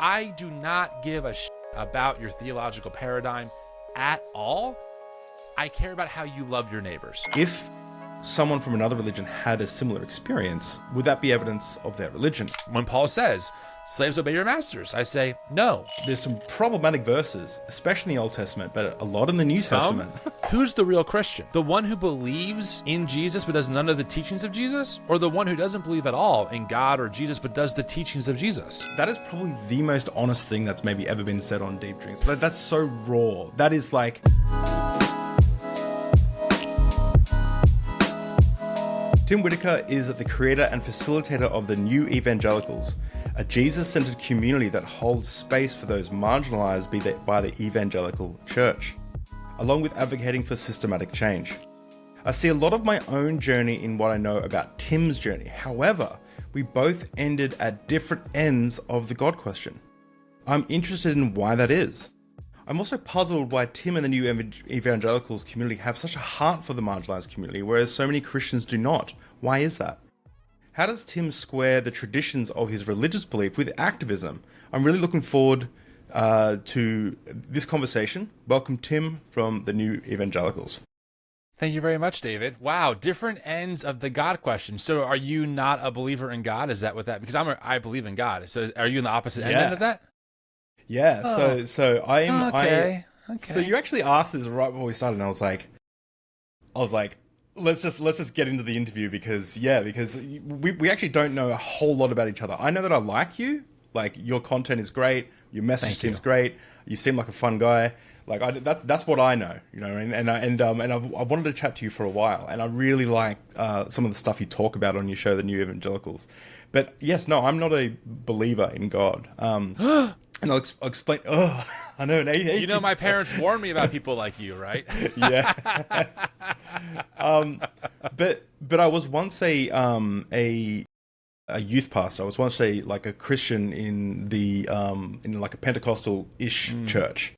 I do not give a shit about your theological paradigm at all. I care about how you love your neighbors. If someone from another religion had a similar experience, would that be evidence of their religion? When Paul says, slaves obey your masters, I say, no. There's some problematic verses, especially in the Old Testament, but a lot in the New Testament. Who's the real Christian? The one who believes in Jesus but does none of the teachings of Jesus? Or the one who doesn't believe at all in God or Jesus but does the teachings of Jesus? That is probably the most honest thing that's maybe ever been said on Deep Drinks. But that's so raw. That is like... Tim Whitaker is the creator and facilitator of the New Evangelicals, a Jesus-centered community that holds space for those marginalized by the evangelical church, along with advocating for systematic change. I see a lot of my own journey in what I know about Tim's journey. However, we both ended at different ends of the God question. I'm interested in why that is. I'm also puzzled why Tim and the New Evangelicals community have such a heart for the marginalized community, whereas so many Christians do not. Why is that? How does Tim square the traditions of his religious belief with activism? I'm really looking forward to this conversation. Welcome, Tim, from the New Evangelicals. Thank you very much, David. Wow, different ends of the God question. So are you not a believer in God? Is that what that... Because I believe in God. So are you in the opposite end of that? Yeah, Oh. so I'm... Okay. So you actually asked this right before we started, and I was like, let's just get into the interview because we actually don't know a whole lot about each other. I know that I like you. Like, your content is great. Your message seems great. You seem like a fun guy. Like, that's what I know, you know. And I wanted to chat to you for a while, and I really like some of the stuff you talk about on your show, The New Evangelicals. But yes, no, I'm not a believer in God. And I'll explain. Oh, I know. You know, my parents warned me about people like you, right? Yeah. But I was once a youth pastor. I was once a Christian in like a Pentecostal-ish church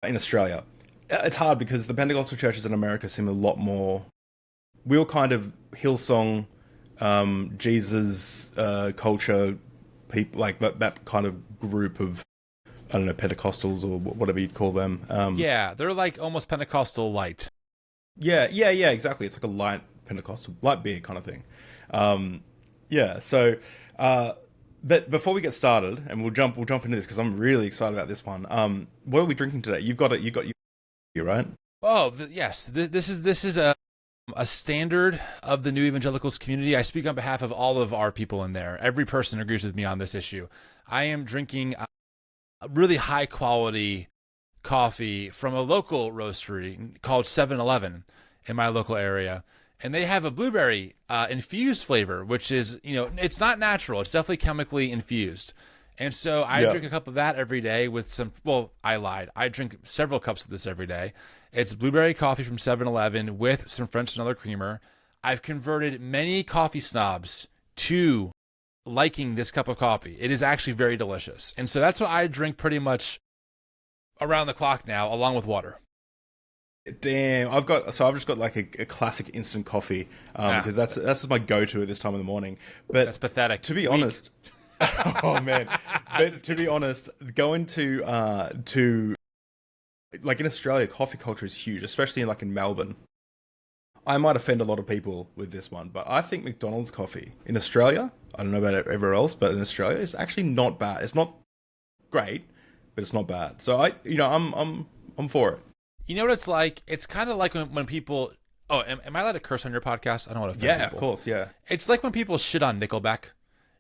in Australia. It's hard because the Pentecostal churches in America seem a lot more. We were kind of Hillsong, Jesus culture people, like that kind of group of, I don't know, Pentecostals or whatever you'd call them. Yeah, they're like almost Pentecostal light. Yeah, exactly. It's like a light Pentecostal, light beer kind of thing. So, but before we get started, and we'll jump into this because I'm really excited about this one. What are we drinking today? You got you right? Oh, yes. This is a standard of the New Evangelicals community. I speak on behalf of all of our people in there. Every person agrees with me on this issue. I am drinking a really high quality coffee from a local roastery called 7-Eleven in my local area. And they have a blueberry infused flavor, which is, it's not natural. It's definitely chemically infused. And so I drink a cup of that every day with some, well, I lied. I drink several cups of this every day. It's blueberry coffee from 7-Eleven with some French vanilla creamer. I've converted many coffee snobs to liking this cup of coffee. It is actually very delicious. And so that's what I drink pretty much around the clock now, along with water. Damn, I've just got like a classic instant coffee because that's my go-to at this time of the morning. But that's pathetic. To be honest, oh man! But to be honest, going to like in Australia, coffee culture is huge, especially in Melbourne. I might offend a lot of people with this one, but I think McDonald's coffee in Australia, I don't know about everywhere else, but in Australia, it's actually not bad. It's not great, but it's not bad. So I'm for it. You know what it's like? It's kind of like when people... Oh, am I allowed to curse on your podcast? I don't want to offend people. Of course, yeah. It's like when people shit on Nickelback.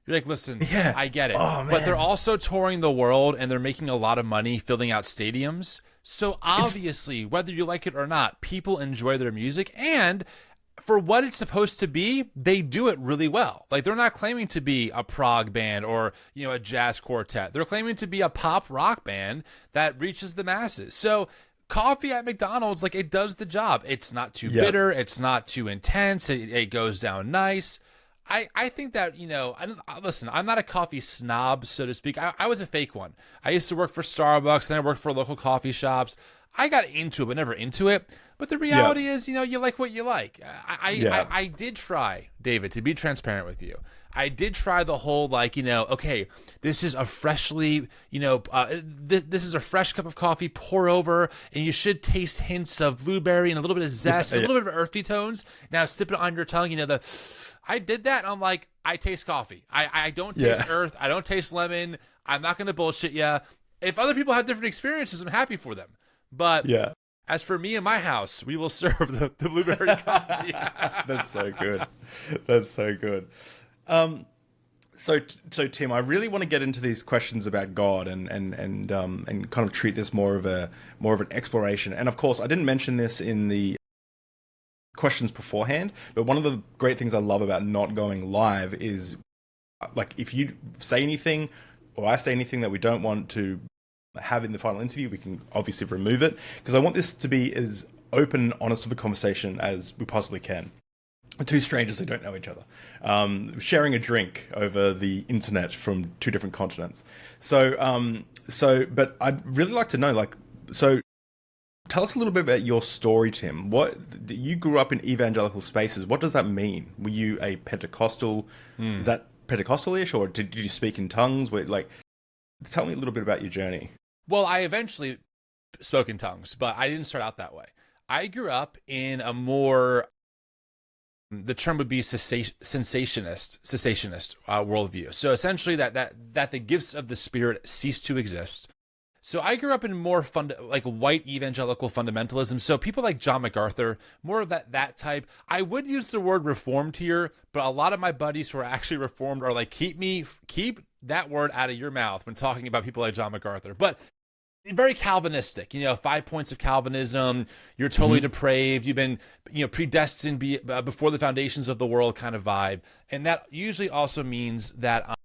You're like, listen, I get it. Oh, but they're also touring the world and they're making a lot of money filling out stadiums. So obviously, whether you like it or not, people enjoy their music. And for what it's supposed to be, they do it really well. Like, they're not claiming to be a prog band or, a jazz quartet. They're claiming to be a pop rock band that reaches the masses. So... coffee at McDonald's, it does the job. It's not too bitter. It's not too intense. It goes down nice. I think that, listen, I'm not a coffee snob, so to speak. I was a fake one. I used to work for Starbucks, then I worked for local coffee shops. I got into it, but never into it. But the reality is, you like what you like. I did try, David, to be transparent with you. I did try the whole, like, okay, this is a freshly, this is a fresh cup of coffee, pour over, and you should taste hints of blueberry and a little bit of zest, a little bit of earthy tones. Now sip it on your tongue. I did that, and I'm like, I taste coffee. I don't taste earth. I don't taste lemon. I'm not going to bullshit you. If other people have different experiences, I'm happy for them. But as for me and my house, we will serve the blueberry coffee. That's so good. That's so good. So Tim, I really want to get into these questions about God and kind of treat this more of an exploration. And of course, I didn't mention this in the questions beforehand, but one of the great things I love about not going live is, like, if you say anything or I say anything that we don't want to have in the final interview, we can obviously remove it, because I want this to be as open and honest of a conversation as we possibly can. Two strangers who don't know each other, sharing a drink over the internet from two different continents. But I'd really like to know, tell us a little bit about your story, Tim. You grew up in evangelical spaces. What does that mean? Were you a Pentecostal? Is that Pentecostal-ish, or did you speak in tongues? Tell me a little bit about your journey. Well, I eventually spoke in tongues, but I didn't start out that way. I grew up in a more, the term would be cessationist worldview. So essentially that the gifts of the Spirit cease to exist. So I grew up in more white evangelical fundamentalism. So people like John MacArthur, more of that type. I would use the word reformed here, but a lot of my buddies who are actually reformed are like, keep that word out of your mouth when talking about people like John MacArthur. But very Calvinistic, 5 points of Calvinism. You're totally depraved. You've been, predestined before the foundations of the world kind of vibe. And that usually also means that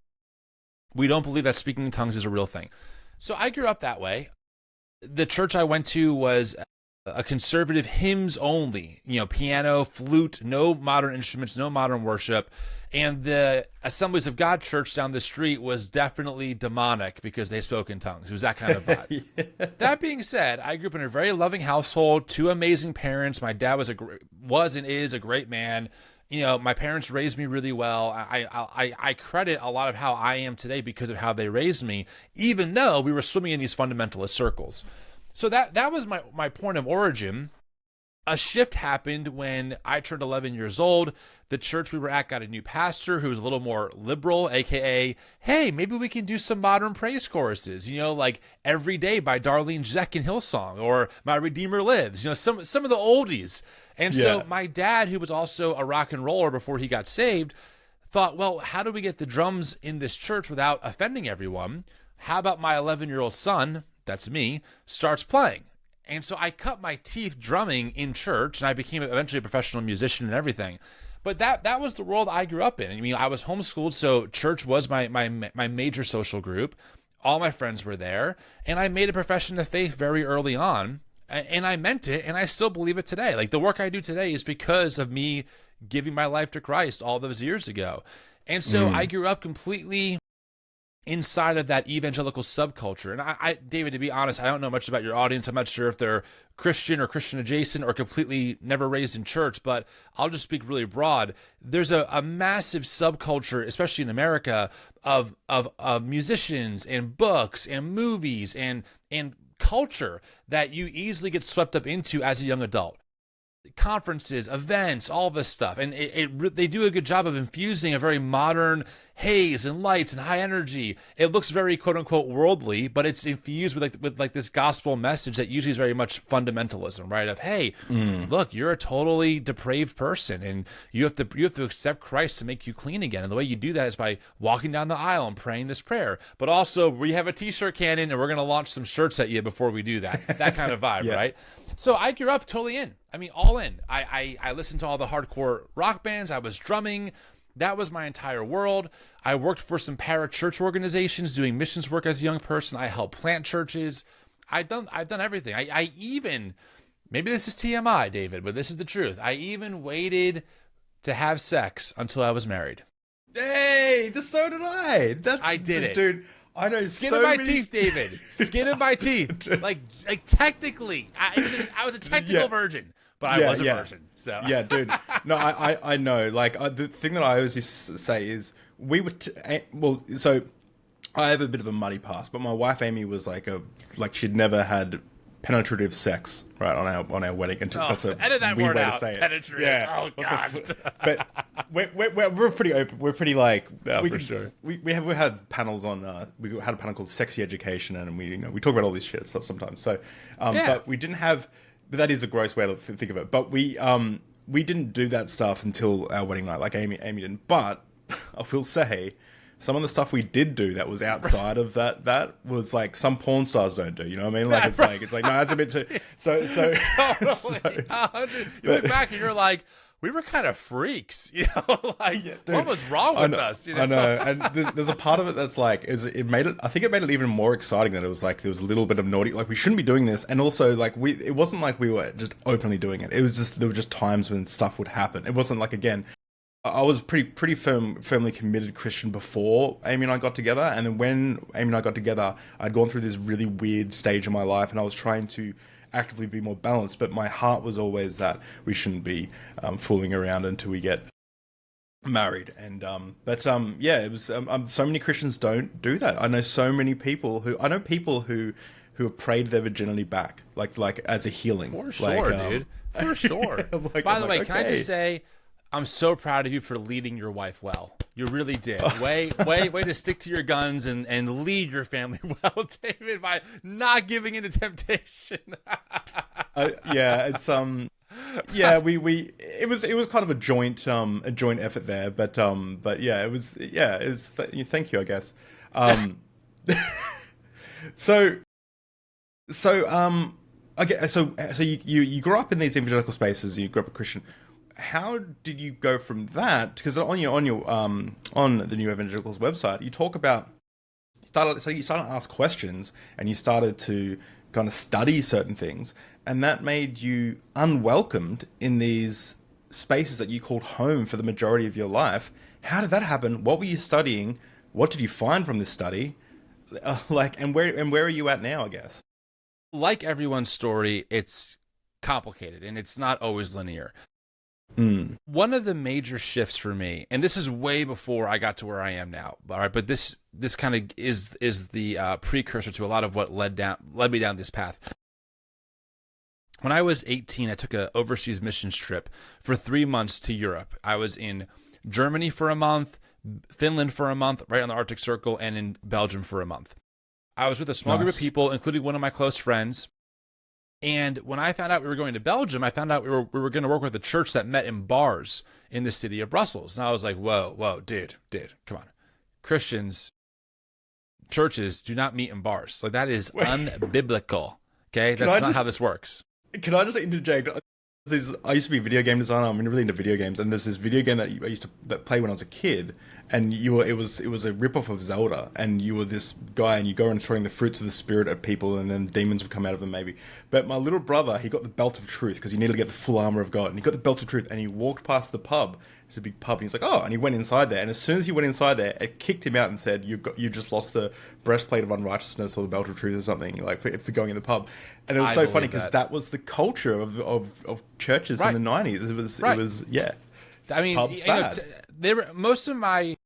we don't believe that speaking in tongues is a real thing. So I grew up that way. The church I went to was a conservative hymns only, piano, flute, no modern instruments, no modern worship. And the Assemblies of God church down the street was definitely demonic because they spoke in tongues. It was that kind of vibe. That being said, I grew up in a very loving household, two amazing parents. My dad was and is a great man. My parents raised me really well. I credit a lot of how I am today because of how they raised me, even though we were swimming in these fundamentalist circles. So that was my point of origin. A shift happened when I turned 11 years old. The church we were at got a new pastor who was a little more liberal, aka, hey, maybe we can do some modern praise choruses, like Every Day by Darlene Zschech and Hillsong, or My Redeemer Lives, some of the oldies. And so my dad, who was also a rock and roller before he got saved, thought, well, how do we get the drums in this church without offending everyone? How about my 11-year-old son, that's me, starts playing? And so I cut my teeth drumming in church, and I became eventually a professional musician and everything. But that was the world I grew up in. I mean, I was homeschooled, so church was my major social group. All my friends were there, and I made a profession of faith very early on, and I meant it, and I still believe it today. Like, the work I do today is because of me giving my life to Christ all those years ago. And so I grew up completely inside of that evangelical subculture. And I, David, to be honest, I don't know much about your audience. I'm not sure if they're Christian or Christian adjacent or completely never raised in church, but I'll just speak really broad. There's a massive subculture, especially in America, of musicians and books and movies and culture that you easily get swept up into as a young adult. Conferences, events, all this stuff, and they do a good job of infusing a very modern haze and lights and high energy. It looks very quote unquote worldly, but it's infused with this gospel message that usually is very much fundamentalism, right? Of, hey, look, you're a totally depraved person, and you have to accept Christ to make you clean again. And the way you do that is by walking down the aisle and praying this prayer. But also, we have a t-shirt cannon, and we're going to launch some shirts at you before we do that. That kind of vibe, right? So I grew up totally in. I mean, all in. I listened to all the hardcore rock bands. I was drumming. That was my entire world. I worked for some para-church organizations doing missions work as a young person. I helped plant churches. I've done everything. I even, maybe this is TMI, David, but this is the truth. I even waited to have sex until I was married. Hey, so did I. I did it. Dude, I know Skin so of my many... teeth, David. Skin of my teeth. Like technically, I was a technical virgin. But I was a virgin, so. Yeah, dude. No, I know. Like, the thing that I always used to say is, we were so I have a bit of a muddy past, but my wife Amy was like she'd never had penetrative sex, right, on our wedding. And that's a edit that weird word way out. to say it. Penetrative. Yeah. Oh God. But we're pretty open. We're pretty like for sure. We had panels on. We had a panel called Sexy Education, and we talk about all this shit stuff sometimes. So, but we didn't have. But that is a gross way to think of it. But we didn't do that stuff until our wedding night. Like Amy didn't. But I will say, some of the stuff we did do that was outside of that was like some porn stars don't do. You know what I mean? Like it's like no, that's a bit too. So Totally. so You look back and you're like, we were kind of freaks, you know. Like, yeah, dude, what was wrong with us? You know? I know, and there's a part of it that's like, it made it. I think it made it even more exciting that it was like there was a little bit of naughty. Like we shouldn't be doing this, and also like it wasn't like we were just openly doing it. It was just there were just times when stuff would happen. It wasn't like again. I was pretty firmly committed Christian before Amy and I got together, and then when Amy and I got together, I'd gone through this really weird stage in my life, and I was trying to actively be more balanced. But my heart was always that we shouldn't be fooling around until we get married. And yeah, it was. So many Christians don't do that. I know so many people who have prayed their virginity back, like as a healing. For sure, dude. For sure. By the way, can I just say, I'm so proud of you for leading your wife well. You really did. Way to stick to your guns and lead your family well, David, by not giving in to temptation. Yeah, it's yeah, it was kind of a joint effort there, but yeah, it was thank you, I guess. So okay, so you grew up in these evangelical spaces, you grew up a Christian. How did you go from that? Because on the New Evangelicals website, you talk about you started to ask questions and you started to kind of study certain things, and that made you unwelcomed in these spaces that you called home for the majority of your life. How did that happen? What were you studying? What did you find from this study? And where are you at now? I guess. Like everyone's story, it's complicated and it's not always linear. One of the major shifts for me, and this is way before I got to where I am now, all right, but this kind of is the precursor to a lot of what led me down this path. When I was 18, I took an overseas missions trip for 3 months to Europe. I was in Germany for a month, Finland for a month, right on the Arctic Circle, and in Belgium for a month. I was with a small group of people, including one of my close friends. And when I found out we were going to Belgium, I found out we were going to work with a church that met in bars in the city of Brussels. And I was like, whoa, dude, come on. Christians, churches do not meet in bars. Like, that is unbiblical. Okay? That's not how this works. Can I just interject? I used to be a video game designer. I'm really into video games, and there's this video game that I used to play when I was a kid, and it was a ripoff of Zelda, and you were this guy, and you go around throwing the fruits of the spirit at people, and then demons would come out of them maybe. But my little brother, he got the belt of truth because he needed to get the full armor of God, and he got the belt of truth, and he walked past the pub. It's a big pub, and he's like, oh, and he went inside there, and as soon as he went inside there, it kicked him out and said, you just lost the breastplate of unrighteousness or the belt of truth or something, like for going in the pub. And it was so funny because that was the culture of churches in the 90s. It was yeah. I mean, most of my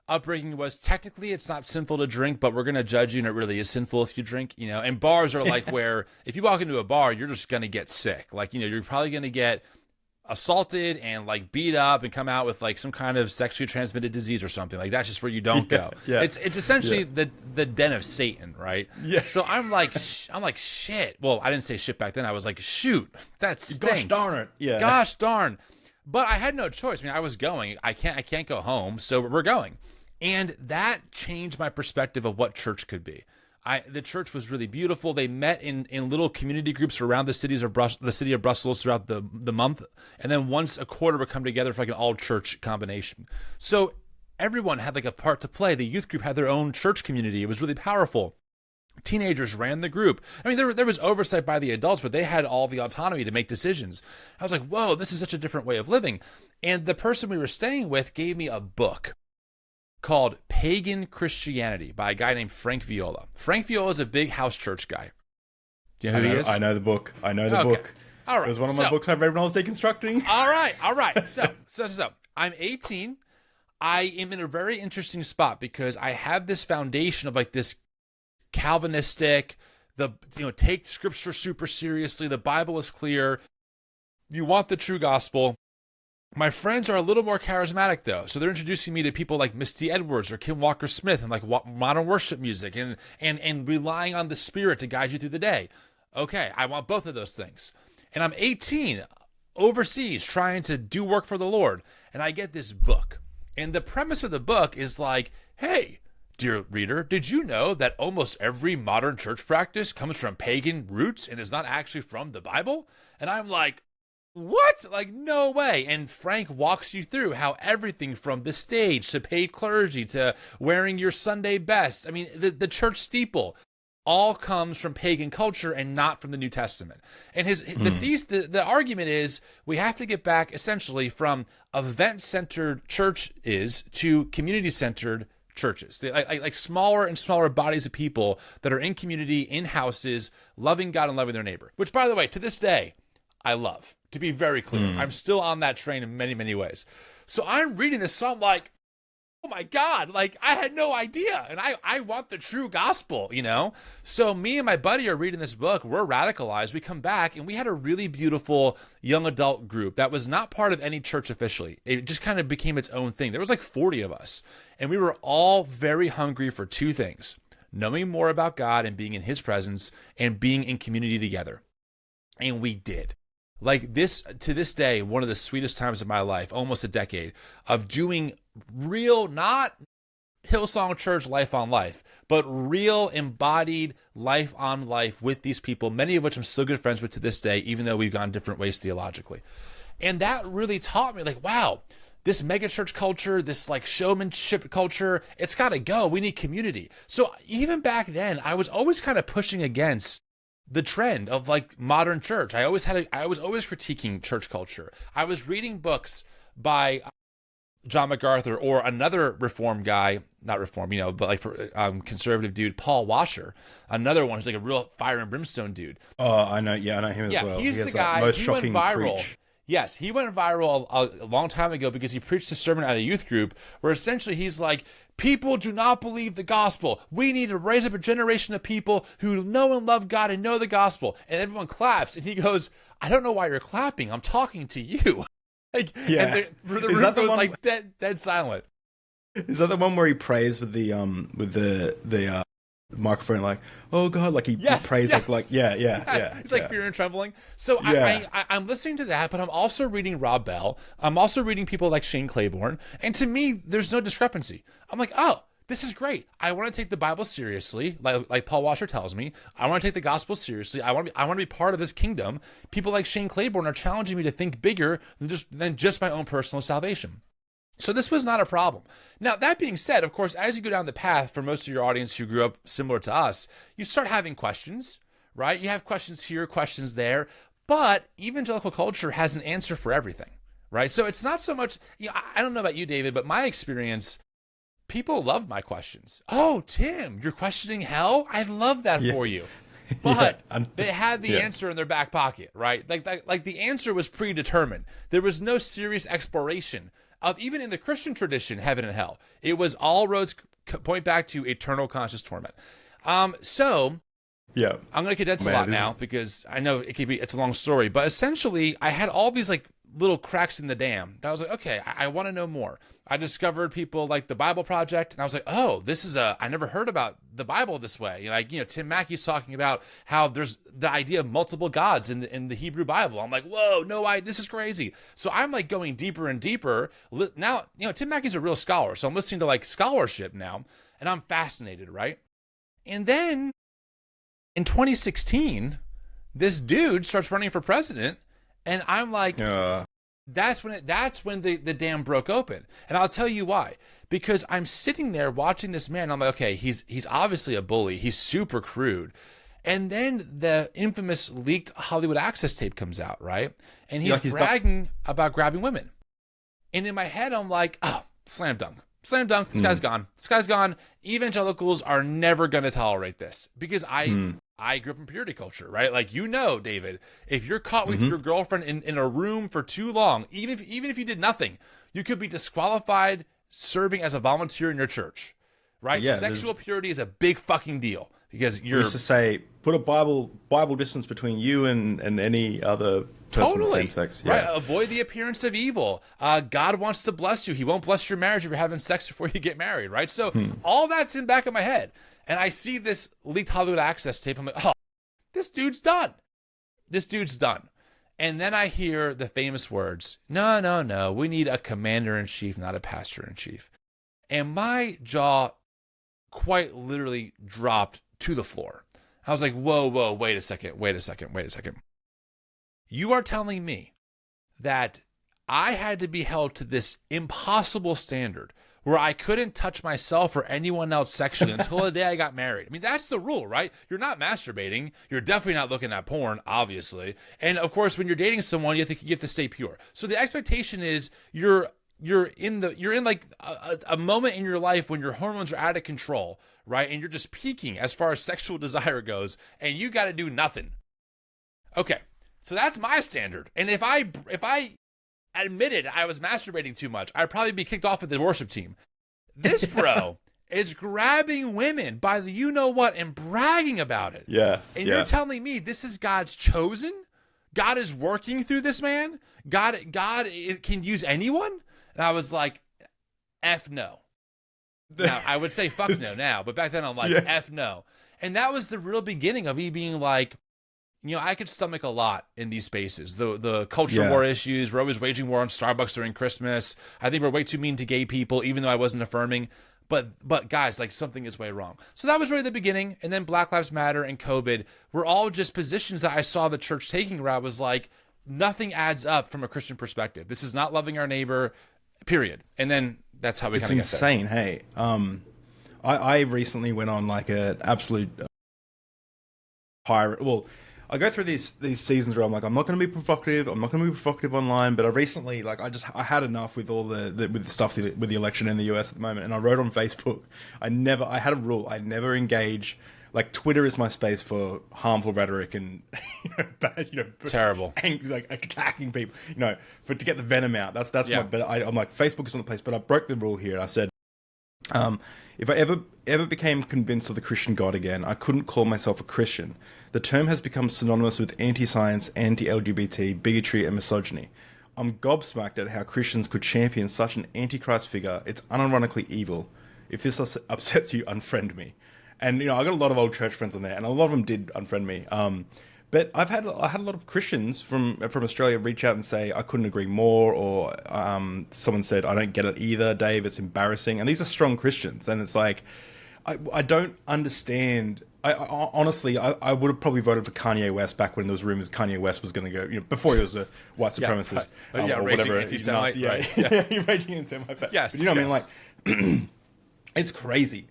upbringing was technically it's not sinful to drink, but we're going to judge you, and it really is sinful if you drink, you know. And bars are like where if you walk into a bar, you're just going to get sick. Like, you know, you're probably going to get assaulted and like beat up and come out with like some kind of sexually transmitted disease or something. Like, that's just where you don't go. Yeah. It's essentially the den of Satan, right? Yeah. So I'm like shit. Well, I didn't say shit back then. I was like, shoot, that stinks. Gosh darn it. Yeah. Gosh darn. But I had no choice. I mean, I was going. I can't go home, so we're going. And that changed my perspective of what church could be. The church was really beautiful. They met in little community groups around the city of Brussels throughout the month, and then once a quarter would come together for like an all-church combination. So everyone had like a part to play. The youth group had their own church community. It was really powerful. Teenagers ran the group. I mean, there was oversight by the adults, but they had all the autonomy to make decisions. I was like, whoa, this is such a different way of living. And the person we were staying with gave me a book called Pagan Christianity by a guy named Frank Viola. Frank Viola is a big house church guy. Do you know who he is? I know the book. I know the book. All right. It was one of my books I read when I was deconstructing. All right. So I'm 18. I am in a very interesting spot because I have this foundation of like this Calvinistic, take scripture super seriously. The Bible is clear. You want the true gospel. My friends are a little more charismatic though, so they're introducing me to people like Misty Edwards or Kim Walker Smith and like modern worship music and relying on the Spirit to guide you through the day. Okay, I want both of those things. And I'm 18, overseas, trying to do work for the Lord, and I get this book. And the premise of the book is like, hey, dear reader, did you know that almost every modern church practice comes from pagan roots and is not actually from the Bible? And I'm like, what? Like, no way. And Frank walks you through how everything from the stage to paid clergy to wearing your Sunday best, I mean, the church steeple, all comes from pagan culture and not from the New Testament. And the argument is we have to get back essentially from event-centered churches to community-centered churches, like smaller and smaller bodies of people that are in community, in houses, loving God and loving their neighbor, which, by the way, to this day, I love. To be very clear, I'm still on that train in many, many ways. So I'm reading this, so I'm like, oh my God, like I had no idea. And I want the true gospel, you know? So me and my buddy are reading this book. We're radicalized. We come back and we had a really beautiful young adult group that was not part of any church officially. It just kind of became its own thing. There was like 40 of us. And we were all very hungry for two things: knowing more about God and being in his presence and being in community together. And we did. Like this, to this day, one of the sweetest times of my life, almost a decade, of doing real, not Hillsong Church life on life, but real embodied life on life with these people, many of which I'm still good friends with to this day, even though we've gone different ways theologically. And that really taught me, like, wow, this megachurch culture, this like showmanship culture, it's got to go. We need community. So even back then, I was always kind of pushing against the trend of like modern church. I was always critiquing church culture. I was reading books by John MacArthur or another reform guy, not reform, but like conservative dude, Paul Washer, another one who's like a real fire and brimstone dude. Oh, I know. Yeah, I know him as well. He's he the guy. Most he shocking went viral. preach. Yes, he went viral a long time ago because he preached a sermon at a youth group where essentially he's like, people do not believe the gospel. We need to raise up a generation of people who know and love God and know the gospel. And everyone claps. And he goes, I don't know why you're clapping. I'm talking to you. Like, yeah. And the room goes like dead silent. Is that the one where he prays with the microphone, like, oh God, like he prays like yeah. It's like fear and trembling. So I'm listening to that, but I'm also reading Rob Bell. I'm also reading people like Shane Claiborne. And to me, there's no discrepancy. I'm like, oh, this is great. I want to take the Bible seriously, like Paul Washer tells me. I want to take the gospel seriously. I want to be part of this kingdom. People like Shane Claiborne are challenging me to think bigger than just my own personal salvation. So this was not a problem. Now, that being said, of course, as you go down the path, for most of your audience who grew up similar to us, you start having questions, right? You have questions here, questions there, but evangelical culture has an answer for everything, right? So it's not so much, I don't know about you, David, but my experience, people love my questions. Oh, Tim, you're questioning hell? I love that for you. But they had the answer in their back pocket, right? Like the answer was predetermined. There was no serious exploration of, even in the Christian tradition, heaven and hell. It was all roads point back to eternal conscious torment. So I'm going to condense a lot now because I know it's a long story, but essentially I had all these like little cracks in the dam that I was like, okay, I want to know more. I discovered people like the Bible Project, and I was like, oh, I never heard about the Bible this way. Like, Tim Mackey's talking about how there's the idea of multiple gods in the Hebrew Bible. I'm like, whoa, this is crazy. So I'm like going deeper and deeper. Now, Tim Mackey's a real scholar, so I'm listening to like scholarship now, and I'm fascinated, right? And then in 2016, this dude starts running for president, and I'm like, that's when the dam broke open. And I'll tell you why. Because I'm sitting there watching this man. I'm like, okay, he's obviously a bully. He's super crude. And then the infamous leaked Hollywood Access tape comes out, right? And he's bragging about grabbing women. And in my head, I'm like, oh, slam dunk. Slam dunk. This guy's gone. This guy's gone. Evangelicals are never going to tolerate this because I grew up in purity culture, right? Like, David, if you're caught with your girlfriend in a room for too long, even if you did nothing, you could be disqualified serving as a volunteer in your church, right? Yeah, Sexual purity is a big fucking deal because We you're used to say, put a Bible distance between you and any other person of the same sex. Yeah. right. Avoid the appearance of evil. God wants to bless you. He won't bless your marriage if you're having sex before you get married, right? So all that's in the back of my head. And I see this leaked Hollywood Access tape. I'm like, oh, this dude's done. This dude's done. And then I hear the famous words, no, we need a commander-in-chief, not a pastor-in-chief. And my jaw quite literally dropped to the floor. I was like, whoa, wait a second. You are telling me that I had to be held to this impossible standard where I couldn't touch myself or anyone else sexually until the day I got married. I mean, that's the rule, right? You're not masturbating. You're definitely not looking at porn, obviously. And of course, when you're dating someone, you have to stay pure. So the expectation is you're in like a moment in your life when your hormones are out of control, right? And you're just peaking as far as sexual desire goes, and you got to do nothing. Okay, so that's my standard. And if I admitted I was masturbating too much, I'd probably be kicked off of the worship team. This bro is grabbing women by the you-know-what and bragging about it. Yeah. And you're telling me this is God's chosen? God is working through this man? God can use anyone? And I was like, F no. Now, I would say fuck no now, but back then I'm like, F no. And that was the real beginning of me being like, I could stomach a lot in these spaces. The culture war issues. We're always waging war on Starbucks during Christmas. I think we're way too mean to gay people, even though I wasn't affirming. But guys, like, something is way wrong. So that was really the beginning. And then Black Lives Matter and COVID were all just positions that I saw the church taking where I was like, nothing adds up from a Christian perspective. This is not loving our neighbor, period. And then that's how we kind of get there. It's insane. Hey, I recently went on like an absolute pirate. Well, I go through these seasons where I'm like, I'm not going to be provocative. I'm not going to be provocative online. But I recently, like, I had enough with all with the stuff with the election in the US at the moment. And I wrote on Facebook, I had a rule. I never engage. Like, Twitter is my space for harmful rhetoric and bad, terrible, like attacking people. To get the venom out. That's my. But I'm like, Facebook is not the place. But I broke the rule here. And I said, if I ever became convinced of the Christian God again, I couldn't call myself a Christian. The term has become synonymous with anti-science, anti-LGBT, bigotry, and misogyny. I'm gobsmacked at how Christians could champion such an antichrist figure. It's unironically evil. If this upsets you, unfriend me. And I got a lot of old church friends on there, and a lot of them did unfriend me. But I had a lot of Christians from Australia reach out and say, I couldn't agree more, or someone said, I don't get it either, Dave, it's embarrassing. And these are strong Christians, and it's like, I don't understand. Honestly, I would have probably voted for Kanye West back when there was rumors Kanye West was going to go, before he was a white supremacist, or whatever. Anti-Semite, right? Yeah, raging anti-Semite. Yes, but what I mean? Like, it's crazy.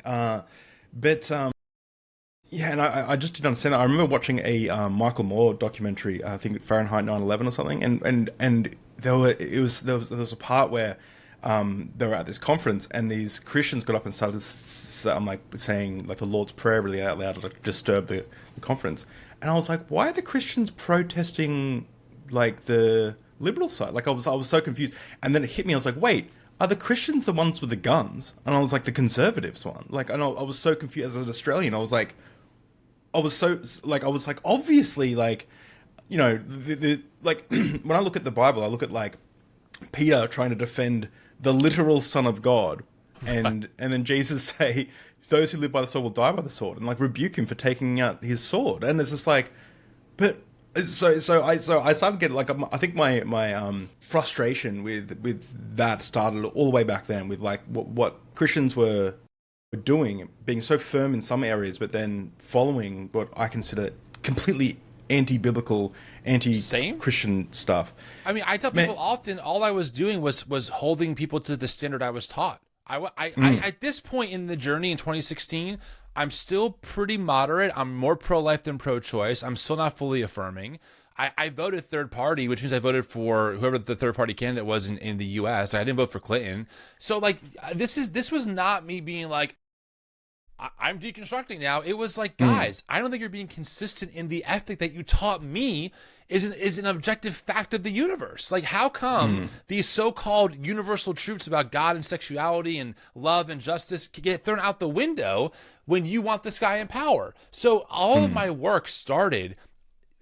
Yeah, and I just didn't understand that. I remember watching a Michael Moore documentary, I think Fahrenheit 9/11 or something, and there was a part where they were at this conference, and these Christians got up and started saying like the Lord's Prayer really out loud to disturb the conference, and I was like, why are the Christians protesting like the liberal side? Like I was so confused, and then it hit me. I was like, wait. Are the Christians the ones with the guns? And I was like, the conservatives one. Like, and I was so confused as an Australian. I was like, obviously, like, like when I look at the Bible, I look at like Peter trying to defend the literal Son of God, and then Jesus say, those who live by the sword will die by the sword, and like rebuke him for taking out his sword. And it's just like, but. So I started getting like, I think my frustration with that started all the way back then with like what Christians were doing, being so firm in some areas, but then following what I consider completely anti-biblical, anti-Christian stuff. I mean, I tell people often all I was doing was holding people to the standard I was taught. I at this point in the journey in 2016, I'm still pretty moderate. I'm more pro-life than pro-choice. I'm still not fully affirming. I voted third party, which means I voted for whoever the third party candidate was in the U.S. I didn't vote for Clinton. So like this was not me being like, I'm deconstructing now. It was like, guys, I don't think you're being consistent in the ethic that you taught me is an objective fact of the universe. Like, how come these so-called universal truths about God and sexuality and love and justice get thrown out the window when you want this guy in power? So all of my work started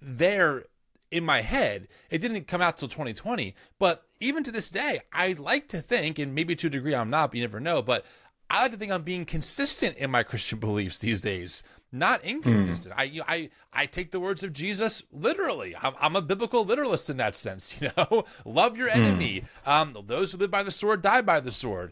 there in my head. It didn't come out till 2020, but even to this day, I like to think, and maybe to a degree I'm not, but you never know, but I like to think I'm being consistent in my Christian beliefs these days, not inconsistent. I take the words of Jesus literally. I'm a biblical literalist in that sense. Love your enemy. Those who live by the sword die by the sword.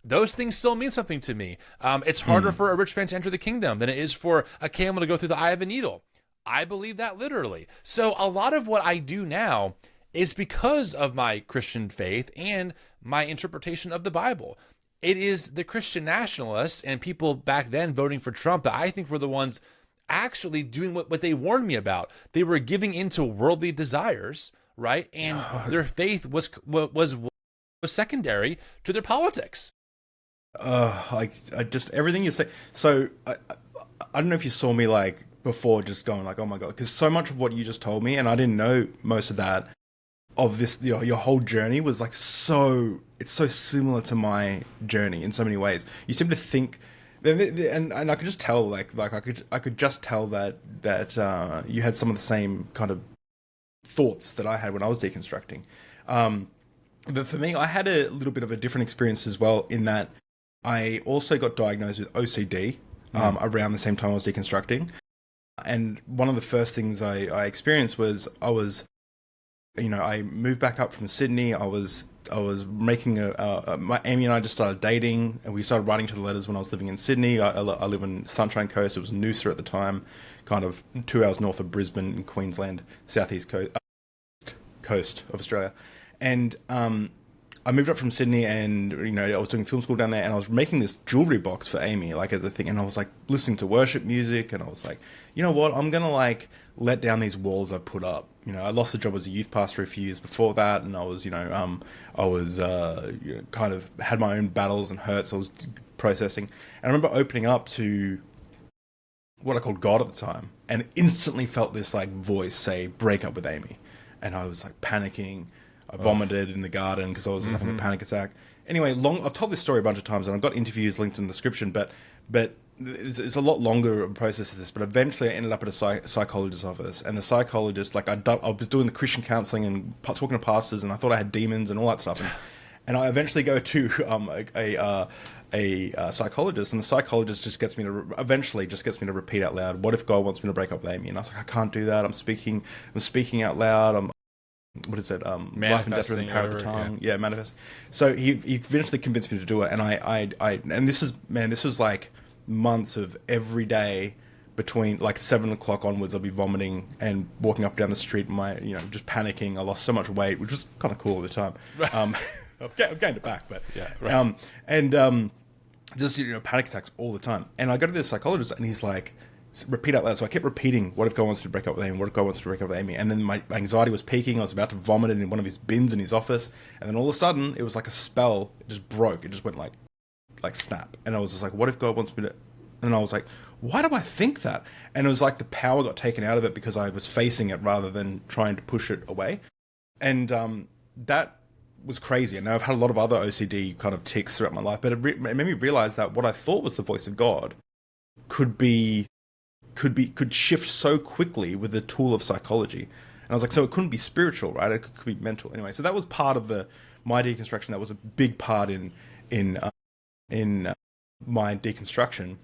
Those things still mean something to me. It's harder for a rich man to enter the kingdom than it is for a camel to go through the eye of a needle. I believe that literally. So a lot of what I do now is because of my Christian faith and my interpretation of the Bible. It is the Christian nationalists and people back then voting for Trump that I think were the ones actually doing what they warned me about. They were giving into worldly desires, right? And their faith was secondary to their politics. I just everything you say. So I don't know if you saw me like before, just going like, oh my God, because so much of what you just told me, and I didn't know most of that. Of this, your whole journey was like it's so similar to my journey in so many ways. You seem to think, and I could just tell, like I could just tell that you had some of the same kind of thoughts that I had when I was deconstructing. But for me, I had a little bit of a different experience as well, in that I also got diagnosed with OCD around the same time I was deconstructing. And one of the first things I experienced was I moved back up from Sydney. I was making Amy and I just started dating, and we started writing to the letters when I was living in Sydney. I live in Sunshine Coast. It was Noosa at the time, kind of 2 hours north of Brisbane in Queensland, southeast coast of Australia. And I moved up from Sydney, and I was doing film school down there, and I was making this jewelry box for Amy, like as a thing. And I was like listening to worship music, and I was like, you know what? I'm gonna like let down these walls I put up. I lost the job as a youth pastor a few years before that, and I was, kind of had my own battles and hurts I was processing. And I remember opening up to what I called God at the time, and instantly felt this like voice say, "Break up with Amy," and I was like panicking. I vomited in the garden because I was having a panic attack. Anyway, I've told this story a bunch of times, and I've got interviews linked in the description, but it's a lot longer of a process of this. But eventually I ended up at a psychologist's office, and the psychologist, I was doing the Christian counseling and talking to pastors, and I thought I had demons and all that stuff. And I eventually go to a psychologist, and the psychologist just gets me to repeat out loud, "What if God wants me to break up with Amy?" And I was like, I can't do that. I'm speaking out. What is it? Life and death are in the power of the tongue. Yeah, manifest. So he eventually convinced me to do it, and and this was like months of every day between like 7 o'clock onwards. I'll be vomiting and walking up down the street, just panicking. I lost so much weight, which was kind of cool at the time. Right. I've gained it back, but yeah, right. Just panic attacks all the time. And I go to the psychologist, and he's like, repeat out loud. So I kept repeating, "What if God wants to break up with Amy? What if God wants to break up with Amy?" And then my anxiety was peaking. I was about to vomit in one of his bins in his office. And then all of a sudden, it was like a spell. It just broke. It just went like snap. And I was just like, "What if God wants me to..." And I was like, why do I think that? And it was like the power got taken out of it because I was facing it rather than trying to push it away. And that was crazy. And now I've had a lot of other OCD kind of tics throughout my life. But it made me realize that what I thought was the voice of God could shift so quickly with the tool of psychology. And I was like, so it couldn't be spiritual, right? It could be mental. Anyway, so that was part of my deconstruction. That was a big part in my deconstruction.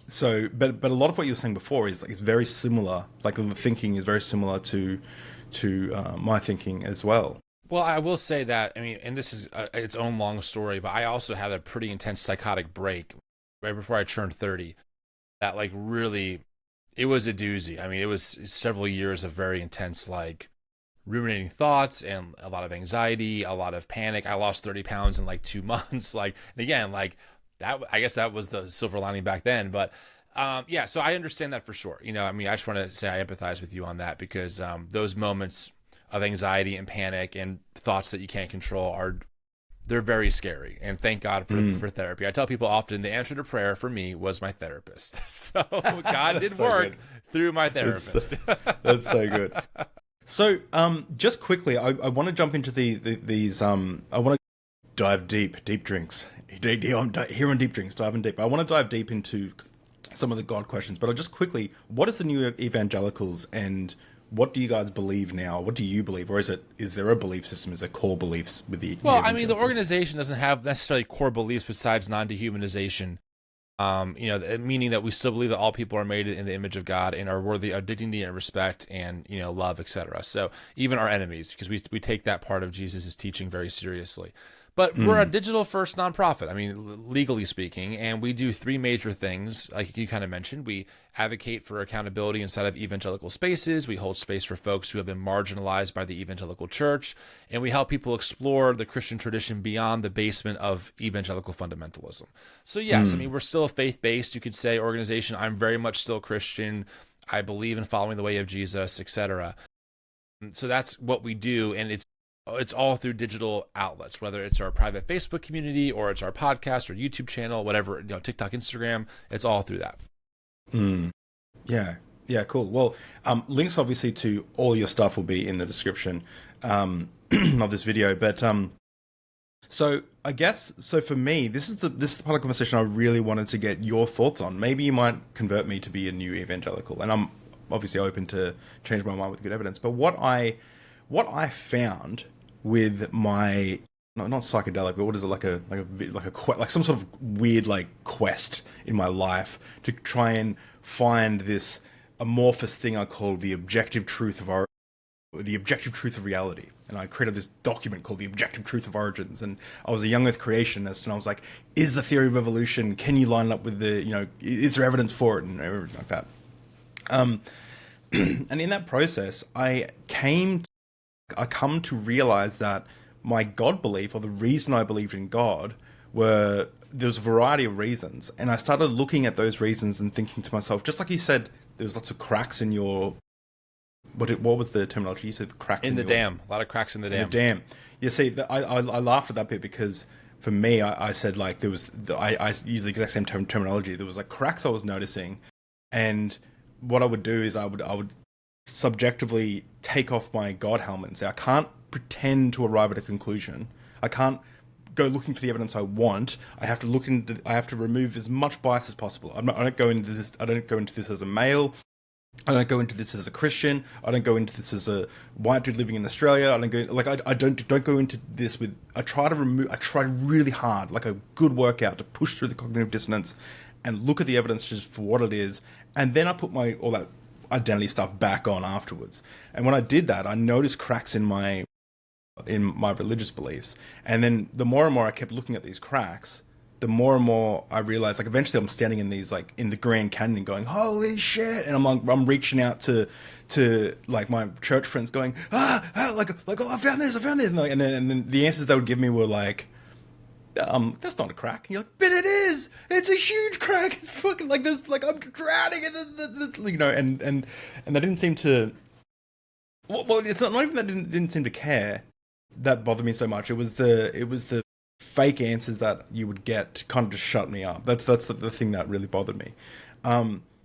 So, but a lot of what you were saying before is very similar. Like the thinking is very similar to my thinking as well. Well, I will say that, and this is its own long story, but I also had a pretty intense psychotic break right before I turned 30. That really, it was a doozy. It was several years of very intense, ruminating thoughts and a lot of anxiety, a lot of panic. I lost 30 pounds in 2 months. And again, that, I guess that was the silver lining back then. But yeah, so I understand that for sure. I just want to say I empathize with you on that, because those moments of anxiety and panic and thoughts that you can't control are they're very scary. And thank God for therapy. I tell people often the answer to prayer for me was my therapist. So God did so work good. through my therapist. That's so good. So, just quickly, I want to jump into these. I want to dive deep drinks. Here on Deep Drinks, diving deep. I want to dive deep into some of the God questions, but I'll just quickly, what is the new evangelicals, and what do you guys believe now? What do you believe, or is there a belief system? Is there core beliefs with the? Well, I mean, the organization doesn't have necessarily core beliefs besides non-dehumanization. Meaning that we still believe that all people are made in the image of God and are worthy of dignity and respect and, love, etc. So even our enemies, because we take that part of Jesus' teaching very seriously. But we're a digital first nonprofit, I mean, legally speaking, and we do three major things, like you kind of mentioned. We advocate for accountability inside of evangelical spaces. We hold space for folks who have been marginalized by the evangelical church, and we help people explore the Christian tradition beyond the basement of evangelical fundamentalism. So yes, I mean, we're still a faith-based, you could say, organization. I'm very much still Christian. I believe in following the way of Jesus, etc. So that's what we do, and it's all through digital outlets, whether it's our private Facebook community or it's our podcast or YouTube channel, whatever, TikTok, Instagram, it's all through that. Yeah, cool. Well, links obviously to all your stuff will be in the description of this video. But so I guess for me, this is the part of the conversation I really wanted to get your thoughts on. Maybe you might convert me to be a new evangelical, and I'm obviously open to change my mind with good evidence. But what I found with my not psychedelic, but what is it, like some sort of weird like quest in my life to try and find this amorphous thing I call the objective truth of reality. And I created this document called The Objective Truth of Origins. And I was a young earth creationist, and I was like, is the theory of evolution, can you line it up with the, is there evidence for it, and everything like that. And in that process, I come to realize that my God belief, or the reason I believed in God, there was a variety of reasons. And I started looking at those reasons and thinking to myself, just like you said, there was lots of cracks in your... What was the terminology? You said cracks in the dam. A lot of cracks in the dam. The dam. You see, I laughed at that bit because for me, I said like there was... I used the exact same terminology. There was like cracks I was noticing. And what I would do is I would subjectively take off my God helmet and say, I can't pretend to arrive at a conclusion. I can't go looking for the evidence I want. I have to remove as much bias as possible. I don't go into this as a male. I don't go into this as a Christian. I don't go into this as a white dude living in Australia. I don't go into this with... I try really hard, like a good workout, to push through the cognitive dissonance and look at the evidence just for what it is. And then I put all that identity stuff back on afterwards. And when I did that, I noticed cracks in my religious beliefs. And then the more and more I kept looking at these cracks, the more and more I realized, like, eventually I'm standing in these, like, in the Grand Canyon going, holy shit. And I'm reaching out to like my church friends going, oh, I found this. And then the answers they would give me were like, that's not a crack. And you're like, but it is. It's a huge crack. It's fucking like this. Like, I'm drowning in this, and they didn't seem to. Well, it's not even that they didn't seem to care. That bothered me so much. It was the fake answers that you would get to kind of just shut me up. That's the thing that really bothered me.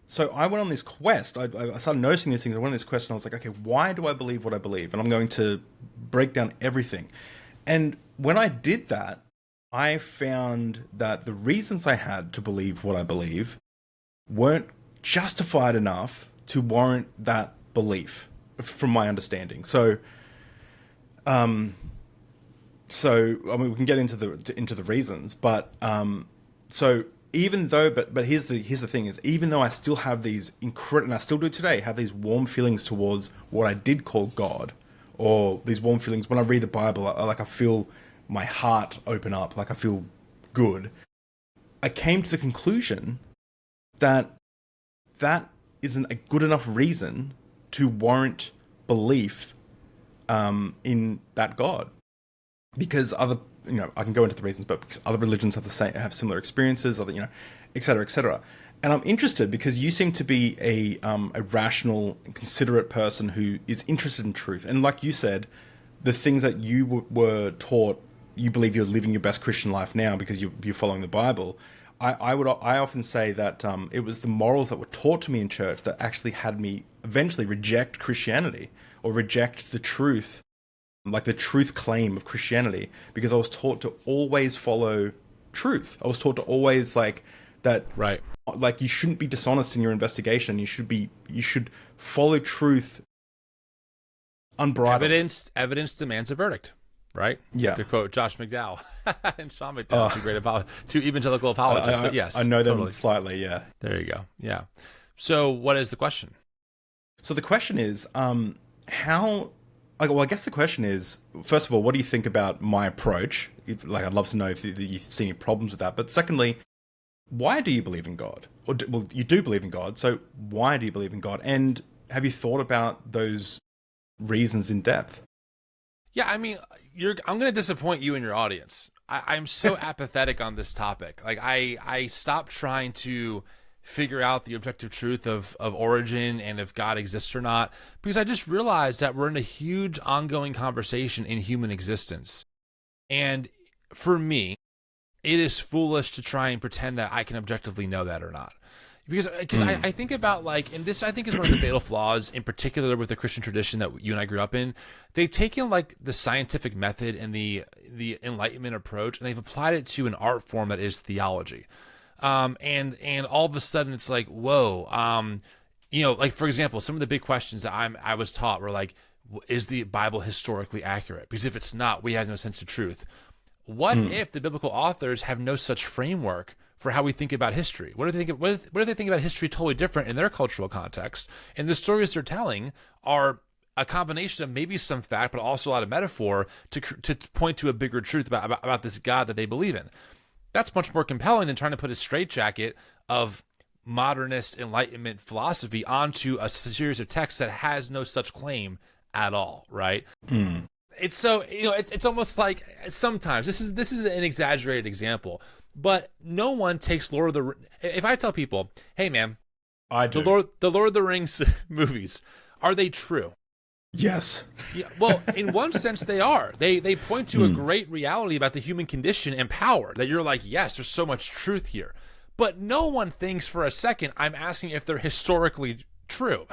So I went on this quest. I started noticing these things. I went on this quest, and I was like, okay, why do I believe what I believe? And I'm going to break down everything. And when I did that, I found that the reasons I had to believe what I believe weren't justified enough to warrant that belief, from my understanding. So I mean, we can get into the reasons, but so even though, but here's the thing is, even though I still have these and I still do today, have these warm feelings towards what I did call God, or these warm feelings when I read the Bible, I feel my heart open up, like I feel good. I came to the conclusion that isn't a good enough reason to warrant belief in that God. Because other, I can go into the reasons, but because other religions have similar experiences, et cetera, et cetera. And I'm interested because you seem to be a rational and considerate person who is interested in truth. And like you said, the things that you were taught you believe you're living your best Christian life now because you're following the Bible. I often say that it was the morals that were taught to me in church that actually had me eventually reject Christianity or reject the truth, like the truth claim of Christianity, because I was taught to always follow truth. I was taught to always like that, Right. like you shouldn't be dishonest in your investigation. You should follow truth unbridled. Evidence demands a verdict, right? Yeah. To quote Josh McDowell and Sean McDowell, two evangelical apologists. But yes, I know them totally. slightly. Yeah. There you go. Yeah. So what is the question? So the question is, how? Well, I guess the question is, first of all, what do you think about my approach? Like, I'd love to know if you see any problems with that. But secondly, why do you believe in God? Well, you do believe in God. So why do you believe in God? And have you thought about those reasons in depth? Yeah, I mean, I'm going to disappoint you and your audience. I'm so apathetic on this topic. Like, I stopped trying to figure out the objective truth of origin and if God exists or not, because I just realized that we're in a huge ongoing conversation in human existence. And for me, it is foolish to try and pretend that I can objectively know that or not. Because I think about like, and this I think is one of the fatal flaws in particular with the Christian tradition that you and I grew up in. They've taken like the scientific method and the Enlightenment approach, and they've applied it to an art form that is theology. And all of a sudden it's like, whoa, like for example, some of the big questions that I was taught were like, is the Bible historically accurate? Because if it's not, we have no sense of truth. What if the biblical authors have no such framework for how we think about history? What if they think about history totally different in their cultural context? And the stories they're telling are a combination of maybe some fact, but also a lot of metaphor to point to a bigger truth about this God that they believe in. That's much more compelling than trying to put a straitjacket of modernist Enlightenment philosophy onto a series of texts that has no such claim at all, right? It's so, it's almost like sometimes this is an exaggerated example, but no one takes Lord of the Rings. If I tell people, hey man, I do. the Lord of the Rings movies, are they true? Yes. Yeah, well, in one sense they are. They point to a great reality about the human condition and power that you're like, yes, there's so much truth here. But no one thinks for a second I'm asking if they're historically true.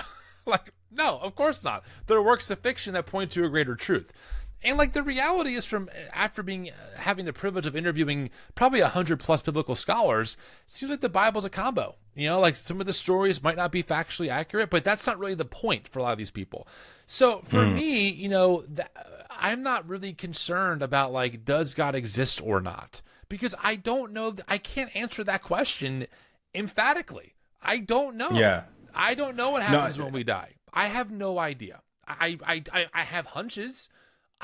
Like, no, of course not. They're works of fiction that point to a greater truth. And like the reality is, from after having the privilege of interviewing probably 100+ biblical scholars, seems like the Bible's a combo. Like some of the stories might not be factually accurate, but that's not really the point for a lot of these people. So for me, I'm not really concerned about like, does God exist or not? Because I don't know. I can't answer that question emphatically. I don't know. Yeah. I don't know what happens when we die. I have no idea. I have hunches.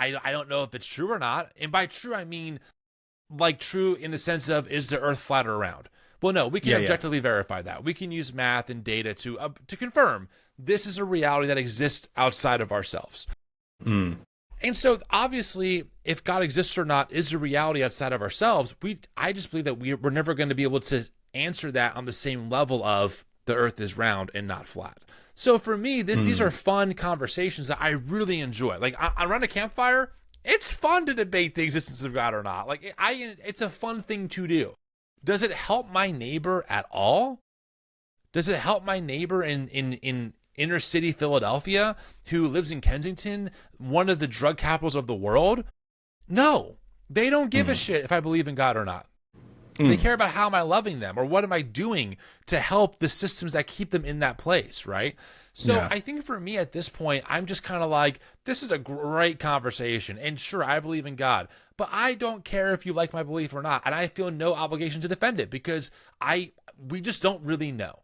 I don't know if it's true or not. And by true, I mean like true in the sense of, is the earth flat or round? Well, no, we can objectively verify that. We can use math and data to confirm this is a reality that exists outside of ourselves. And so obviously, if God exists or not is a reality outside of ourselves, I just believe that we're never going to be able to answer that on the same level of the earth is round and not flat. So for me, these are fun conversations that I really enjoy. Like around a campfire, it's fun to debate the existence of God or not. Like it's a fun thing to do. Does it help my neighbor at all? Does it help my neighbor in inner city Philadelphia who lives in Kensington, one of the drug capitals of the world? No, they don't give a shit if I believe in God or not. They care about how am I loving them or what am I doing to help the systems that keep them in that place, right? So I think for me at this point, I'm just kind of like, this is a great conversation. And sure, I believe in God, but I don't care if you like my belief or not. And I feel no obligation to defend it because we just don't really know.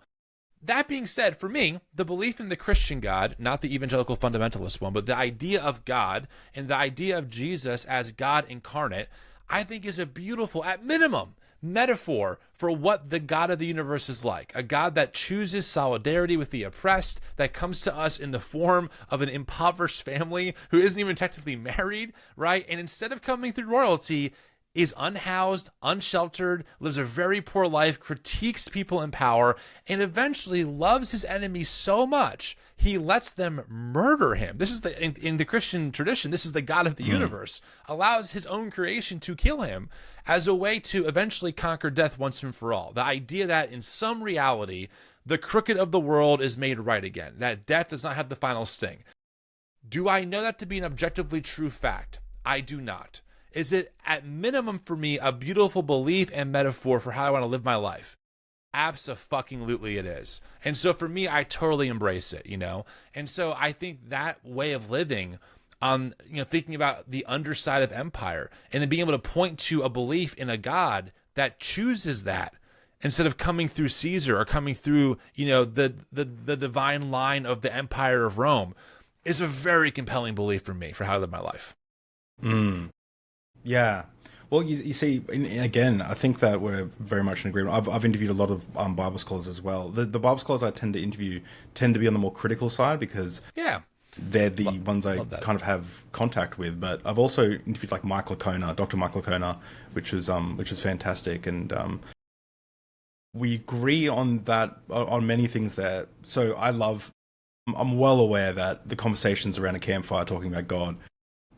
That being said, for me, the belief in the Christian God, not the evangelical fundamentalist one, but the idea of God and the idea of Jesus as God incarnate, I think is a beautiful, at minimum, metaphor for what the God of the universe is like. A God that chooses solidarity with the oppressed, that comes to us in the form of an impoverished family who isn't even technically married, right? And instead of coming through royalty, is unhoused, unsheltered, lives a very poor life, critiques people in power, and eventually loves his enemies so much he lets them murder him. This is in the Christian tradition, this is the God of the universe, allows his own creation to kill him as a way to eventually conquer death once and for all. The idea that in some reality, the crooked of the world is made right again, that death does not have the final sting. Do I know that to be an objectively true fact? I do not. Is it, at minimum for me, a beautiful belief and metaphor for how I want to live my life? Abso-fucking-lutely it is. And so for me, I totally embrace it, you know? And so I think that way of living, thinking about the underside of empire, and then being able to point to a belief in a God that chooses that, instead of coming through Caesar or coming through, the divine line of the Empire of Rome, is a very compelling belief for me for how I live my life. Yeah. Well, you see, again, I think that we're very much in agreement. I've interviewed a lot of Bible scholars as well. The Bible scholars I tend to interview tend to be on the more critical side because they're the ones I kind of have contact with. But I've also interviewed like Dr. Michael Licona, which was fantastic, and we agree on that on many things there. So I'm well aware that the conversations around a campfire talking about God,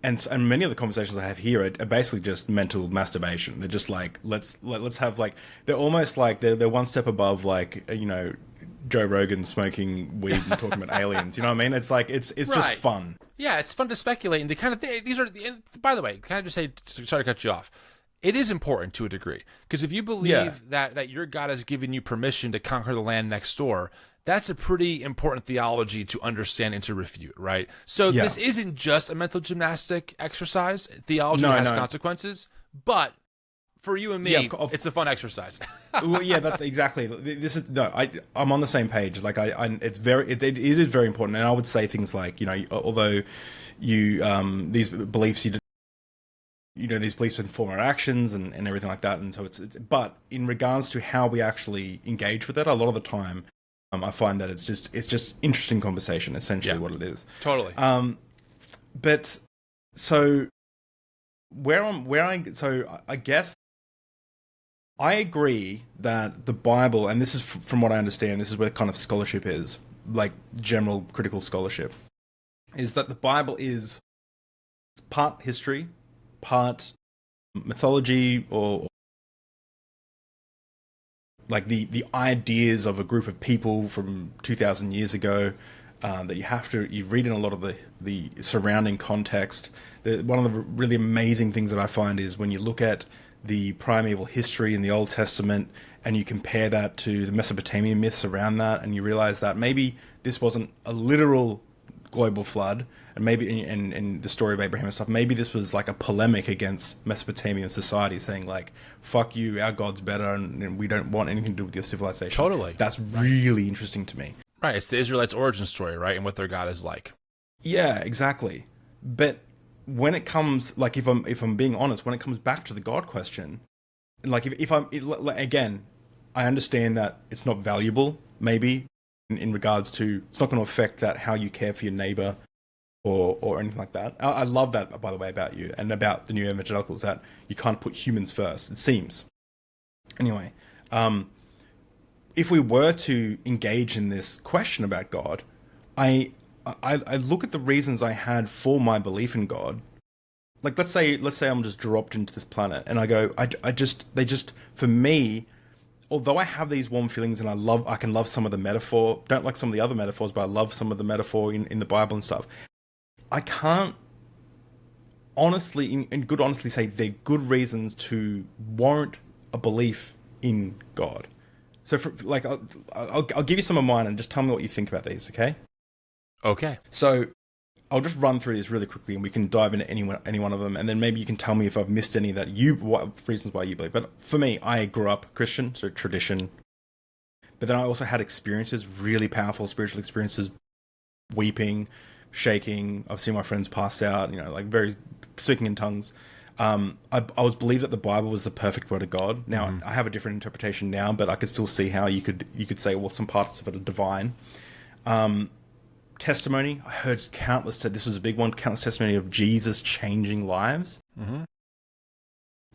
and many of the conversations I have here are basically just mental masturbation. They're just like, let's have like, they're almost like they're one step above like, Joe Rogan smoking weed and talking about aliens. You know what I mean? It's like, it's just fun. Yeah, it's fun to speculate and to kind of these are, by the way, can I just say, sorry to cut you off, it is important to a degree, because if you believe that your God has given you permission to conquer the land next door, that's a pretty important theology to understand and to refute, right? So this isn't just a mental gymnastic exercise. Theology has consequences, but for you and me, it's a fun exercise. Well, yeah, that's exactly. This is I'm on the same page. Like it is very important, and I would say things like, although these beliefs these beliefs inform our actions and everything like that, and so but in regards to how we actually engage with it, a lot of the time, I find that it's just interesting conversation, essentially what it is. Totally. But so I guess I agree that the Bible, and this is from what I understand, this is where kind of scholarship is, like general critical scholarship, is that the Bible is part history, part mythology, or like the ideas of a group of people from 2,000 years ago, that you read in a lot of the surrounding context. One of the really amazing things that I find is when you look at the primeval history in the Old Testament and you compare that to the Mesopotamian myths around that, and you realize that maybe this wasn't a literal global flood, and maybe in the story of Abraham and stuff, maybe this was like a polemic against Mesopotamian society, saying like, fuck you, our God's better, and we don't want anything to do with your civilization. Totally. That's really interesting to me. Right, it's the Israelites' origin story, right, and what their God is like. Yeah, exactly. But when it comes, like, if I'm being honest, when it comes back to the God question, like again, I understand that it's not valuable, maybe, in regards to, it's not going to affect that how you care for your neighbor or anything like that. I love that, by the way, about you and about the new evangelicals, that you can't put humans first, it seems. Anyway, if we were to engage in this question about God, I look at the reasons I had for my belief in God. Like, let's say I'm just dropped into this planet, and I go, for me, although I have these warm feelings and I can love some of the metaphor, don't like some of the other metaphors, but I love some of the metaphor in the Bible and stuff. I can't honestly, in good honesty, say they're good reasons to warrant a belief in God. So, I'll give you some of mine and just tell me what you think about these, okay? Okay. So, I'll just run through this really quickly, and we can dive into any one of them, and then maybe you can tell me if I've missed any what reasons why you believe. But for me, I grew up Christian, so tradition. But then I also had experiences, really powerful spiritual experiences, weeping, shaking. I've seen my friends pass out, like very speaking in tongues. I was believed that the Bible was the perfect word of God. Now, I have a different interpretation now, but I could still see how you could say, well, some parts of it are divine. Testimony, I heard countless, this was a big one, countless testimony of Jesus changing lives.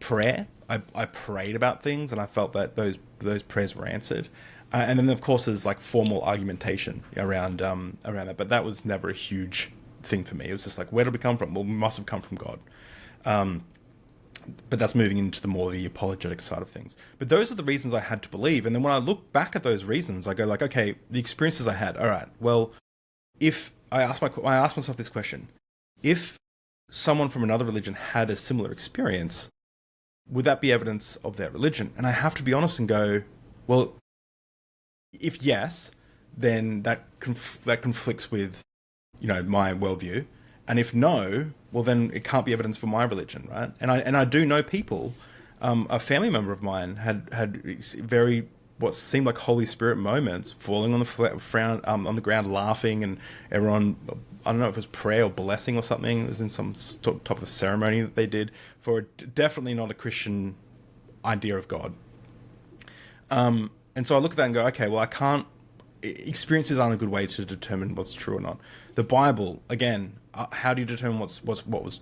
prayer. I prayed about things, and I felt that those prayers were answered. And then, of course, there's like formal argumentation around that. But that was never a huge thing for me. It was just like, where did we come from? Well, we must have come from God. But that's moving into the apologetic side of things. But those are the reasons I had to believe. And then when I look back at those reasons, I go like, okay, the experiences I had. All right, well, if I ask myself this question: if someone from another religion had a similar experience, would that be evidence of their religion? And I have to be honest and go, well, if yes, then that conflicts with, my worldview. And if no, well, then it can't be evidence for my religion, right? And I do know people. A family member of mine had very what seemed like Holy Spirit moments, falling on the ground, laughing, and everyone. I don't know if it was prayer or blessing or something. It was in some type of ceremony that they did for definitely not a Christian idea of God. And so I look at that and go, okay, well, I can't. Experiences aren't a good way to determine what's true or not. The Bible, again, how do you determine what was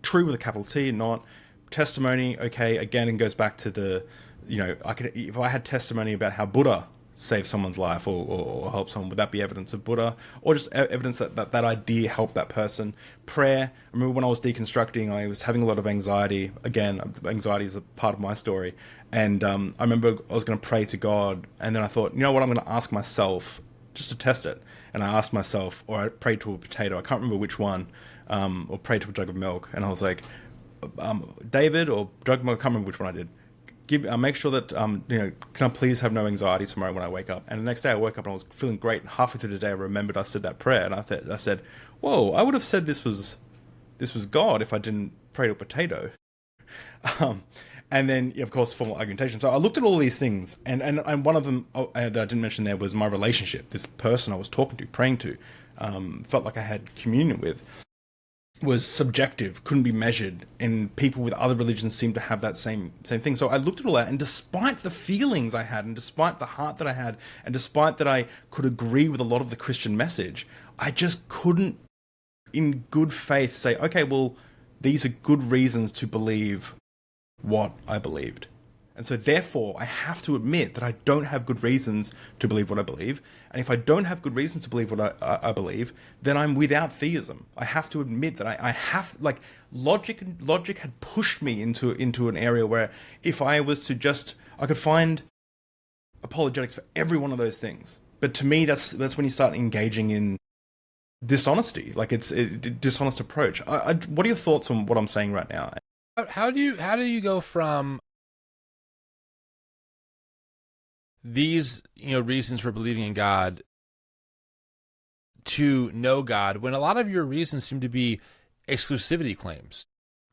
true with a capital T and not? Testimony, okay, again, it goes back to the, if I had testimony about how Buddha saved someone's life or helped someone, would that be evidence of Buddha? Or just evidence that idea helped that person? Prayer, I remember when I was deconstructing, I was having a lot of anxiety. Again, anxiety is a part of my story. And I remember I was going to pray to God, and then I thought, you know what, I'm going to ask myself, just to test it. And I asked myself, or I prayed to a potato, I can't remember which one, or prayed to a jug of milk. And I was like, David, or jug of milk, I can't remember which one I did. Make sure that, can I please have no anxiety tomorrow when I wake up? And the next day I woke up and I was feeling great. And halfway through the day I remembered I said that prayer. And I said, whoa, I would have said this was God if I didn't pray to a potato. And then, of course, formal argumentation. So I looked at all these things. And one of them that I didn't mention there was my relationship. This person I was talking to, praying to, felt like I had communion with, was subjective, couldn't be measured, and people with other religions seem to have that same thing. So I looked at all that, and despite the feelings I had, and despite the heart that I had, and despite that I could agree with a lot of the Christian message, I just couldn't, in good faith, say, okay, well, these are good reasons to believe what I believed. And so therefore, I have to admit that I don't have good reasons to believe what I believe. And if I don't have good reasons to believe what I believe, then I'm without theism. I have to admit that I have, like, logic had pushed me into an area where if I was to I could find apologetics for every one of those things. But to me, that's when you start engaging in dishonesty. Like, it's a dishonest approach. What are your thoughts on what I'm saying right now? How do you go from these reasons for believing in God to know God, when a lot of your reasons seem to be exclusivity claims?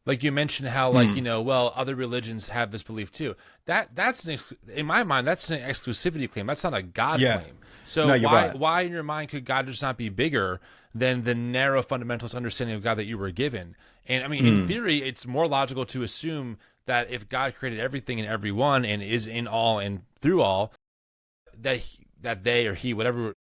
Like you mentioned how, like, well, other religions have this belief too. That's in my mind, that's an exclusivity claim. That's not a God claim. So no, why in your mind could God just not be bigger than the narrow fundamentalist understanding of God that you were given? And I mean, in theory, it's more logical to assume that if God created everything and everyone and is in all and through all, that they or he, whatever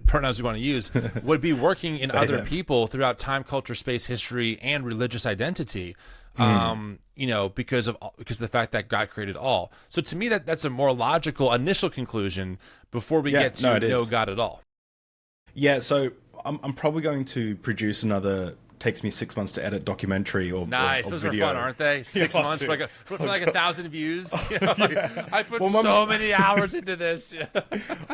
pronouns you want to use, would be working in other people throughout time, culture, space, history, and religious identity, because of the fact that God created all. So to me, that's a more logical initial conclusion before we get to know God at all. Yeah, so I'm probably going to produce another takes me 6 months to edit documentary or nice. Or those video. are fun, aren't they? 6 months for like 1,000 views. I put so many hours into this.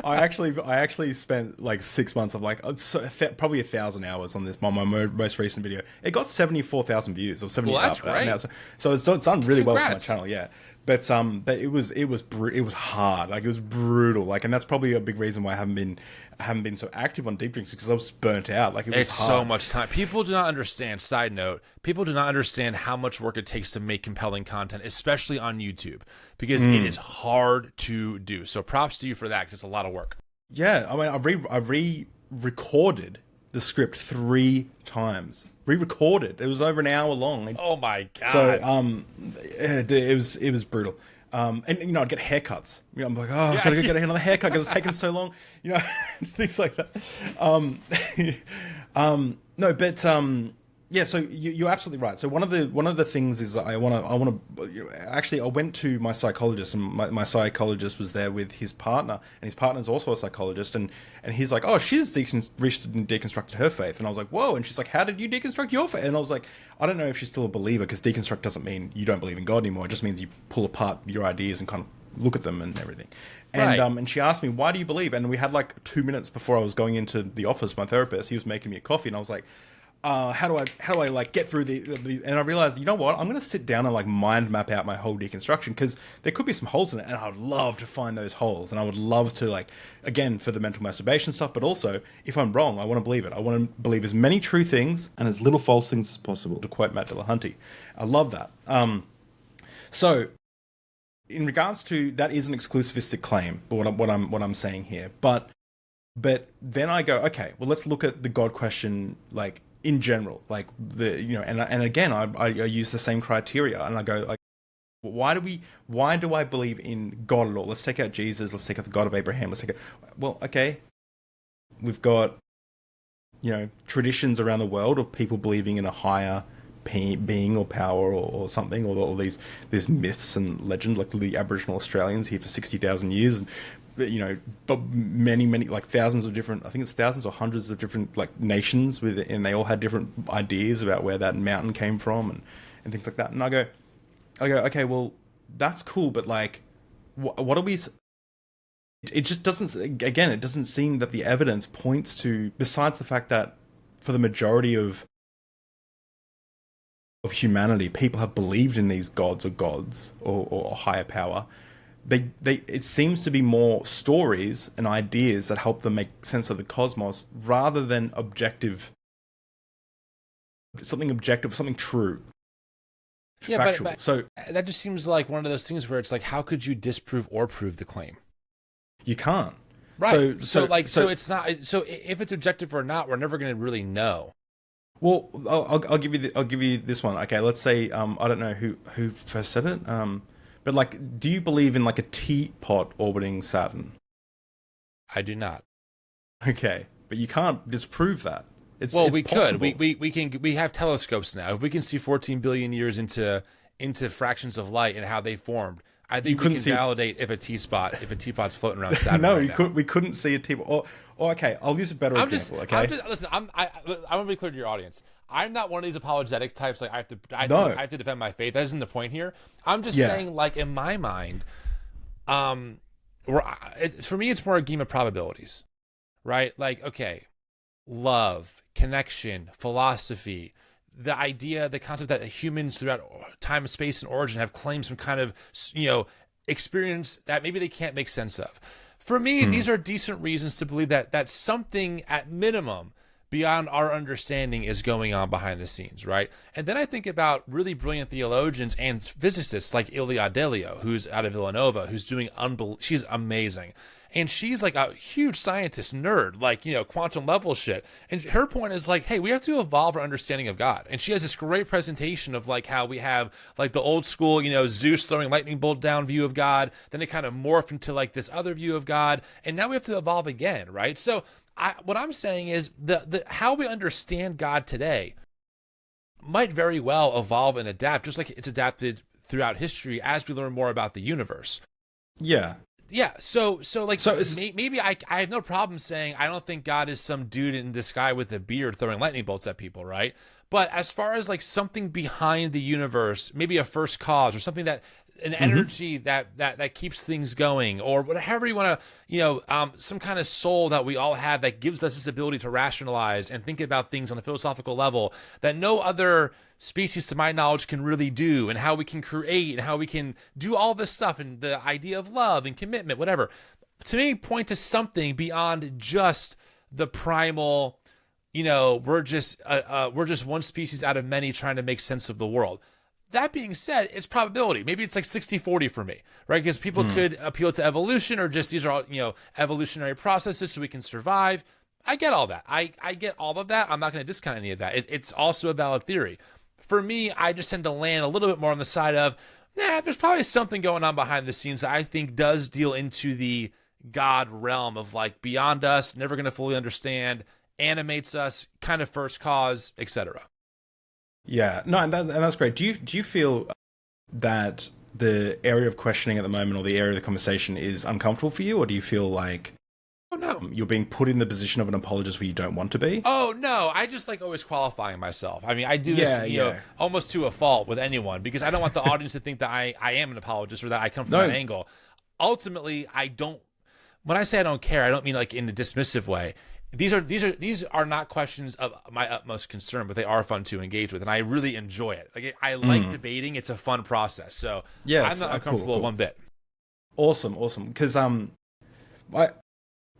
I actually spent like 6 months of probably 1,000 hours on this. My most recent video, it got 74,000 views or 70. Well, that's great. Now. So it's done really well for my channel. Yeah. But it was hard. Like, it was brutal. Like, and that's probably a big reason why I haven't been so active on Deep Drinks, because I was burnt out. Like, it's hard. So much time. People do not understand. Side note: people do not understand how much work it takes to make compelling content, especially on YouTube, because it is hard to do. So props to you for that, because it's a lot of work. Yeah, I mean, I re-recorded the script 3 times. Re-recorded. It was over an hour long. Oh my god! So it was brutal. And I'd get haircuts. I'm like, I gotta get another haircut because it's taken so long. Things like that. No, but Yeah, so you're absolutely right. So one of the things is actually I went to my psychologist, and my psychologist was there with his partner, and his partner's also a psychologist, and he's like, oh, she's deconstructed her faith, and I was like, whoa, and she's like, how did you deconstruct your faith? And I was like, I don't know if she's still a believer, because deconstruct doesn't mean you don't believe in God anymore. It just means you pull apart your ideas and kind of look at them and everything. And Right. and she asked me, why do you believe? And we had like 2 minutes before I was going into the office. My therapist, he was making me a coffee, and I was like, how do I like get through the and I realized, you know what, I'm going to sit down and like mind map out my whole deconstruction, because there could be some holes in it, and I would love to find those holes, and I would love to, like, again, for the mental masturbation stuff, but also if I'm wrong, I want to believe it. I want to believe as many true things and as little false things as possible, to quote Matt Dillahunty. I love that. So in regards to that, is an exclusivistic claim, but what I'm saying here, but then I go, okay, well, let's look at the God question, like, in general, like, and again, I use the same criteria, and I go, like, why do I believe in God at all? Let's take out Jesus. Let's take out the God of Abraham. Well, okay, we've got, traditions around the world of people believing in a higher being or power or something, or these myths and legends, like the Aboriginal Australians here for 60,000 years, but many, like thousands of different, I think it's thousands or hundreds of different, like, nations and they all had different ideas about where that mountain came from and things like that. And I go, okay, well, that's cool, but like, what are we? It just doesn't. Again, it doesn't seem that the evidence points to, besides the fact that for the majority of humanity, people have believed in these gods or higher power. It seems to be more stories and ideas that help them make sense of the cosmos, rather than something true, Yeah, factual. but So that just seems like one of those things where it's like, how could you disprove or prove the claim? you can't. Right. So it's not. So if it's objective or not, we're never going to really know. Well, I'll give you this one. Okay, let's say I don't know who first said it. But like, do you believe in like a teapot orbiting Saturn? I do not. Okay, but you can't disprove that. It's We possible. could. We have telescopes now. If we can see 14 billion years into fractions of light and how they formed, I think we can validate if a teapot's floating around Saturn. No, right we couldn't see a teapot. Or okay, I'll use a better example. Listen, I want to be clear to your audience. I'm not one of these apologetic types. Like, I have to defend my faith. That isn't the point here. I'm just saying, like, in my mind, for me, it's more a game of probabilities, right? Like, okay, love, connection, philosophy, the concept that humans throughout time, space, and origin have claimed some kind of, experience that maybe they can't make sense of. For me, these are decent reasons to believe that something at minimum beyond our understanding is going on behind the scenes, right? And then I think about really brilliant theologians and physicists like Ilia Delio, who's out of Villanova, who's doing she's amazing. And she's like a huge scientist nerd, like, quantum level shit. And her point is like, hey, we have to evolve our understanding of God. And she has this great presentation of like how we have like the old school, Zeus throwing lightning bolt down view of God. Then it kind of morphed into like this other view of God. And now we have to evolve again, right? So what I'm saying is the how we understand God today might very well evolve and adapt, just like it's adapted throughout history as we learn more about the universe. Yeah. Yeah, so maybe I have no problem saying I don't think God is some dude in the sky with a beard throwing lightning bolts at people, right? But as far as like something behind the universe, maybe a first cause or something that an energy that keeps things going, or whatever you want to, some kind of soul that we all have that gives us this ability to rationalize and think about things on a philosophical level that no other species, to my knowledge, can really do, and how we can create and how we can do all this stuff, and the idea of love and commitment, whatever, to me, point to something beyond just the primal, we're just one species out of many trying to make sense of the world. That being said, it's probability. Maybe it's like 60-40 for me, right? Because people could appeal to evolution, or just these are all, evolutionary processes so we can survive. I get all that. I get all of that. I'm not going to discount any of that. It's also a valid theory. For me, I just tend to land a little bit more on the side of, there's probably something going on behind the scenes that I think does deal into the God realm of like beyond us, never going to fully understand, animates us, kind of first cause, etc. Yeah, no, and that's great. Do you feel that the area of questioning at the moment, or the area of the conversation, is uncomfortable for you, or do you feel like Oh no. you're being put in the position of an apologist where you don't want to be? Oh no, I just like always qualifying myself. I mean, I do this, Yeah, yeah. almost to a fault with anyone because I don't want the audience to think that I am an apologist or that I come from No. that angle. Ultimately, I don't. When I say I don't care, I don't mean like in a dismissive way. These are not questions of my utmost concern, but they are fun to engage with, and I really enjoy it. Like I like debating; it's a fun process. So Yes, I'm not cool, uncomfortable cool. one bit. Awesome. Because I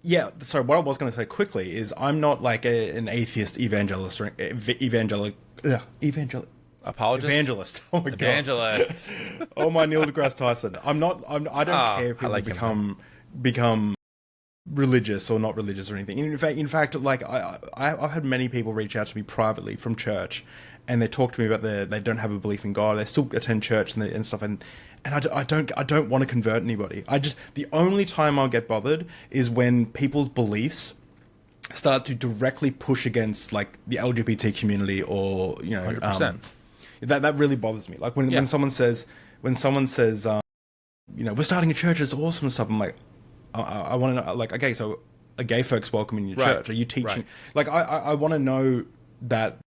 yeah. Sorry, what I was going to say quickly is I'm not like an atheist evangelist or Apologist, evangelist. Oh my god. evangelist. Oh my Neil deGrasse Tyson. I don't care if I people like him. become religious or not religious or anything. In fact, like I've had many people reach out to me privately from church, and they talk to me about they don't have a belief in God. They still attend church and stuff, and I don't want to convert anybody. The only time I'll get bothered is when people's beliefs start to directly push against like the LGBT community, or 100%. That really bothers me. Like when someone says we're starting a church, it's awesome and stuff. I'm like, I want to know, like, okay, so are gay folks welcome in your Right. church? Are you teaching? Right. Like, I want to know that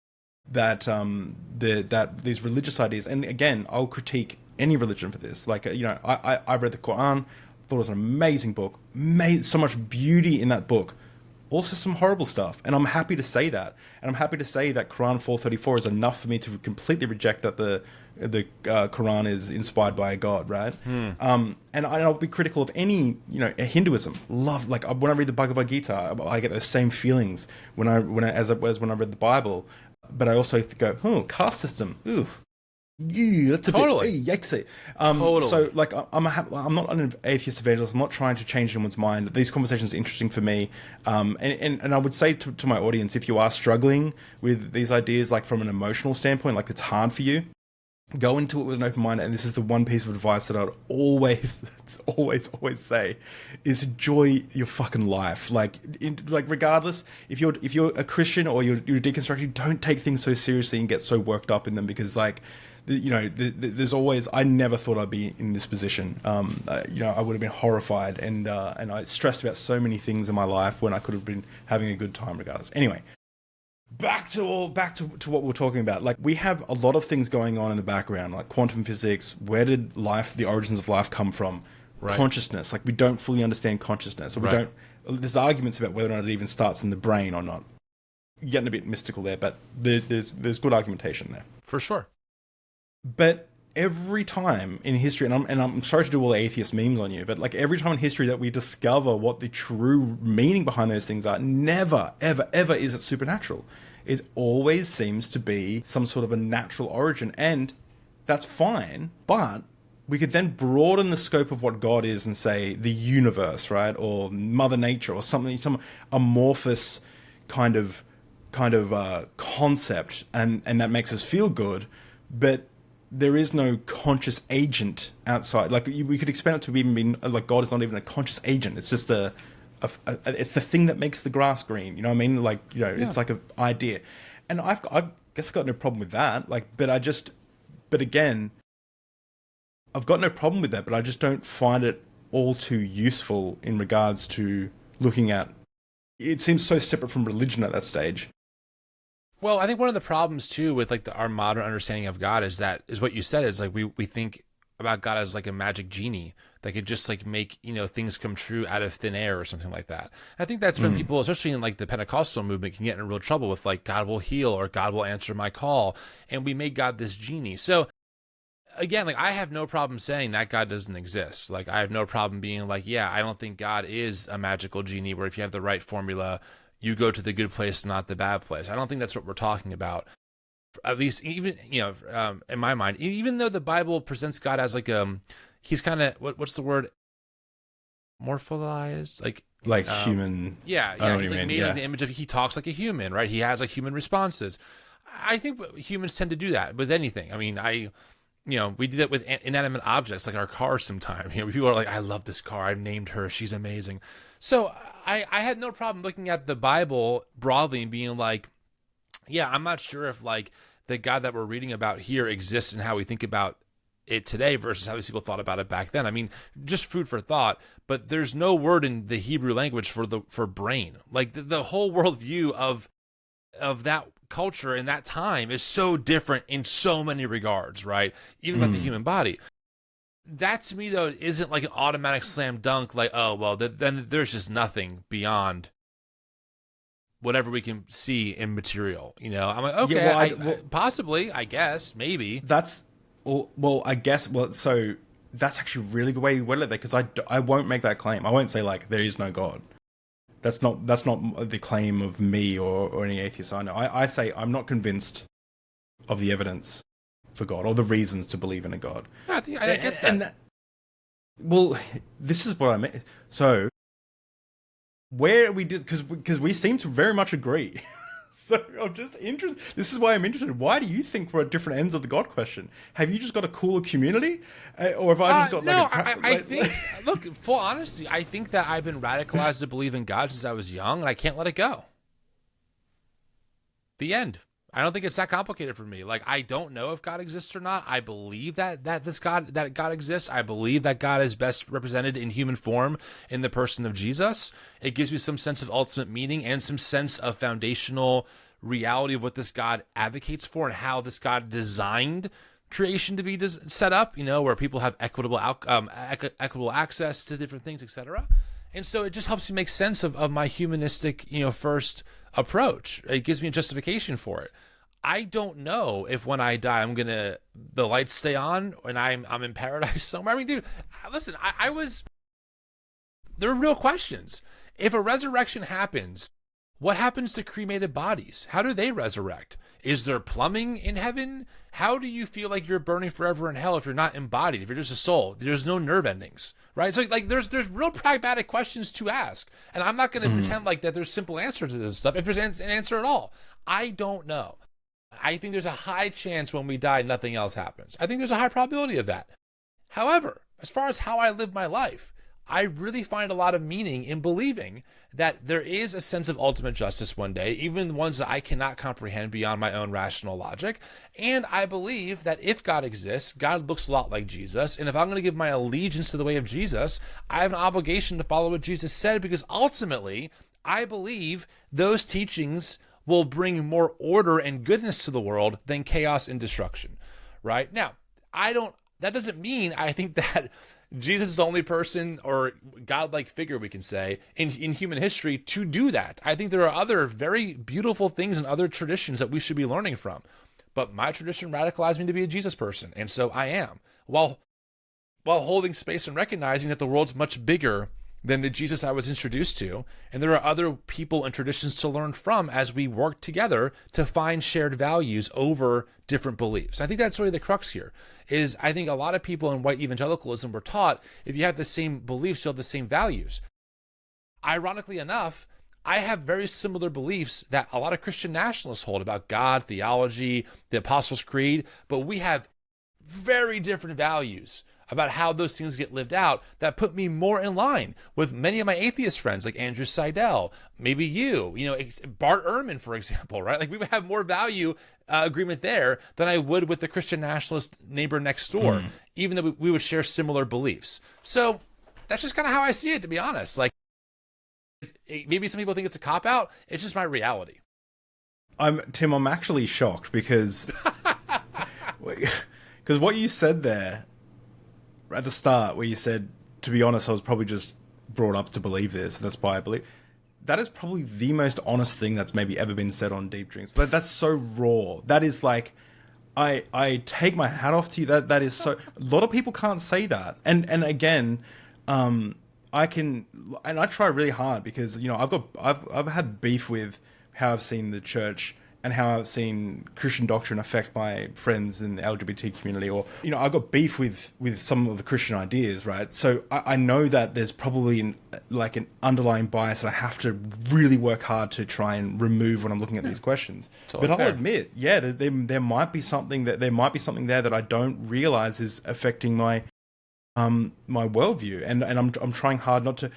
these religious ideas, and again, I'll critique any religion for this. Like, I read the Quran, thought it was an amazing book, made so much beauty in that book. Also some horrible stuff, and I'm happy to say that. And I'm happy to say that Quran 434 is enough for me to completely reject that the Quran is inspired by a god, right? And I'll be critical of any, Hinduism. Like when I read the Bhagavad Gita, I get those same feelings when I read the Bible. But I also go, caste system, ooh. Yeah, that's a Totally. bit yikesy. Totally. So, like, I'm not an atheist evangelist. I'm not trying to change anyone's mind. These conversations are interesting for me. And I would say to my audience, if you are struggling with these ideas, like from an emotional standpoint, like it's hard for you, go into it with an open mind. And this is the one piece of advice that I'd always say is enjoy your fucking life. Like regardless, if you're a Christian or you're deconstructing, don't take things so seriously and get so worked up in them, because like, there's always. I never thought I'd be in this position. I would have been horrified, and I stressed about so many things in my life when I could have been having a good time regardless. Anyway, back to what we're talking about. Like, we have a lot of things going on in the background, like quantum physics. Where did the origins of life come from? Right. Consciousness. Like, we don't fully understand consciousness, or we Right. don't. There's arguments about whether or not it even starts in the brain or not. You're getting a bit mystical there, but there's good argumentation there. For sure. But every time in history, and I'm sorry to do all the atheist memes on you, but like every time in history that we discover what the true meaning behind those things are, never, ever, ever is it supernatural. It always seems to be some sort of a natural origin, and that's fine, but we could then broaden the scope of what God is and say the universe, right? Or Mother Nature, or something, some amorphous kind of concept, and that makes us feel good, but there is no conscious agent outside. Like, we could expand it to even be like God is not even a conscious agent. It's just it's the thing that makes the grass green. You know what I mean? Like, it's like an idea. And I guess I've got no problem with that. Like, but again, I've got no problem with that, but I just don't find it all too useful in regards to looking at. It seems so separate from religion at that stage. Well, I think one of the problems too with like our modern understanding of God is what you said, is like we think about God as like a magic genie that could just like make, things come true out of thin air or something like that. I think that's when people, especially in like the Pentecostal movement, can get in real trouble with like God will heal or God will answer my call, and we make God this genie. So again, like, I have no problem saying that God doesn't exist. Like, I have no problem being like, yeah, I don't think God is a magical genie where if you have the right formula, you go to the good place, not the bad place. I don't think that's what we're talking about. At least, even, in my mind, even though the Bible presents God as like, he's kind of, what's the word? Morphalized? Like Human. Yeah. He's like made in the image of, he talks like a human, right? He has like human responses. I think humans tend to do that with anything. I mean, we do that with inanimate objects, like our cars sometimes. People are like, I love this car. I named her. She's amazing. So I had no problem looking at the Bible broadly and being like, yeah, I'm not sure if like the God that we're reading about here exists and how we think about it today versus how these people thought about it back then. I mean, just food for thought, but there's no word in the Hebrew language for brain. Like the whole worldview of that culture in that time is so different in so many regards, right? Even about the human body. That to me though isn't like an automatic slam dunk, like, oh well, then there's just nothing beyond whatever we can see in material. You know, I'm like, okay, Yeah, well, possibly, I guess, maybe. I guess, so that's actually a really good way to word it there, because I won't make that claim. I won't say, like, there is no God. That's not the claim of me or any atheist I know. I say I'm not convinced of the evidence for God or the reasons to believe in a God. I get that. Well, this is what I meant. So, where we did, because we seem to very much agree. So I'm just interested. This is why I'm interested. Why do you think we're at different ends of the God question? Have you just got a cooler community, or have I just got I think. Look, full honesty, I think that I've been radicalized to believe in God since I was young, and I can't let it go. The end. I don't think it's that complicated for me. Like, I don't know if God exists or not. I believe that God exists. I believe that God is best represented in human form in the person of Jesus. It gives me some sense of ultimate meaning and some sense of foundational reality of what this God advocates for and how this God designed creation to be set up, you know, where people have equitable access to different things, etc. And so it just helps me make sense of my humanistic, first approach. It gives me a justification for it. I don't know if when I die, the lights stay on and I'm in paradise somewhere. I mean, dude, listen, there are real questions. If a resurrection happens, what happens to cremated bodies? How do they resurrect? Is there plumbing in heaven? How do you feel like you're burning forever in hell if you're not embodied, if you're just a soul? There's no nerve endings, right? So like there's real pragmatic questions to ask. And I'm not going to pretend like that there's simple answer to this stuff. If there's an answer at all, I don't know. I think there's a high chance when we die, nothing else happens. I think there's a high probability of that. However, as far as how I live my life, I really find a lot of meaning in believing that there is a sense of ultimate justice one day, even the ones that I cannot comprehend beyond my own rational logic. And I believe that if God exists, God looks a lot like Jesus. And if I'm going to give my allegiance to the way of Jesus, I have an obligation to follow what Jesus said, because ultimately, I believe those teachings will bring more order and goodness to the world than chaos and destruction, right? Now, that doesn't mean I think that Jesus is the only person or godlike figure, we can say, in human history to do that. I think there are other very beautiful things in other traditions that we should be learning from. But my tradition radicalized me to be a Jesus person, and so I am. While holding space and recognizing that the world's much bigger than the Jesus I was introduced to, and there are other people and traditions to learn from as we work together to find shared values over different beliefs. I think that's really the crux here, is I think a lot of people in white evangelicalism were taught if you have the same beliefs, you'll have the same values. Ironically enough, I have very similar beliefs that a lot of Christian nationalists hold about God, theology, the Apostles' Creed, but we have very different values about how those things get lived out that put me more in line with many of my atheist friends, like Andrew Seidel, maybe you, Bart Ehrman, for example, right? Like we would have more value agreement there than I would with the Christian nationalist neighbor next door, even though we would share similar beliefs. So that's just kind of how I see it, to be honest. Like maybe some people think it's a cop-out. It's just my reality. Tim, I'm actually shocked because what you said there at the start, where you said, to be honest, I was probably just brought up to believe this, and that's why I believe. That is probably the most honest thing that's maybe ever been said on Deep Drinks. But that's so raw. That is like, I take my hat off to you. That is so. A lot of people can't say that. And again, I try really hard because I've had beef with how I've seen the church and how I've seen Christian doctrine affect my friends in the LGBT community, or I've got beef with some of the Christian ideas, right? So I know that there's probably an underlying bias that I have to really work hard to try and remove when I'm looking at these questions. Totally but fair. I'll admit, there might be something there that I don't realize is affecting my my worldview, and I'm trying hard not to.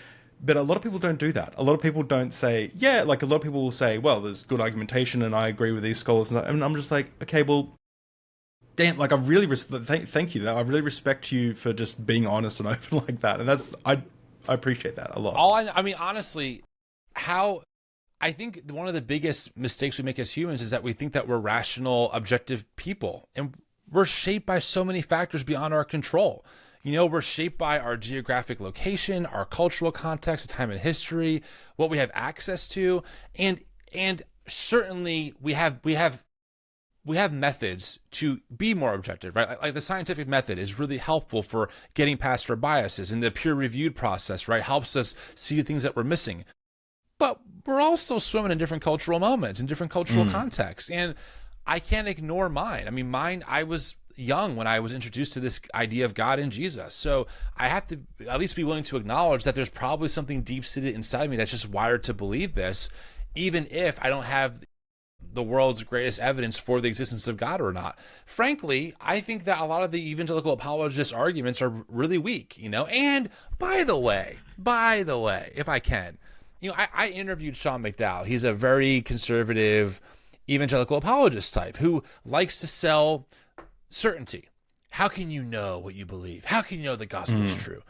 But a lot of people don't do that. A lot of people don't say, yeah, like a lot of people will say, well, there's good argumentation and I agree with these scholars. And I'm just like, okay, well, damn, like I really, thank you. I really respect you for just being honest and open like that. And I appreciate that a lot. I mean, honestly, I think one of the biggest mistakes we make as humans is that we think that we're rational, objective people. And we're shaped by so many factors beyond our control. We're shaped by our geographic location, our cultural context, the time in history, what we have access to, and certainly we have methods to be more objective, right? Like the scientific method is really helpful for getting past our biases, and the peer-reviewed process, right, helps us see the things that we're missing. But we're also swimming in different cultural moments, in different cultural contexts, and I can't ignore mine. I mean, I was young when I was introduced to this idea of God and Jesus. So I have to at least be willing to acknowledge that there's probably something deep-seated inside me that's just wired to believe this, even if I don't have the world's greatest evidence for the existence of God or not. Frankly, I think that a lot of the evangelical apologist arguments are really weak, And by the way, if I can, I interviewed Sean McDowell. He's a very conservative evangelical apologist type who likes to sell certainty. How can you know what you believe? How can you know the gospel is true?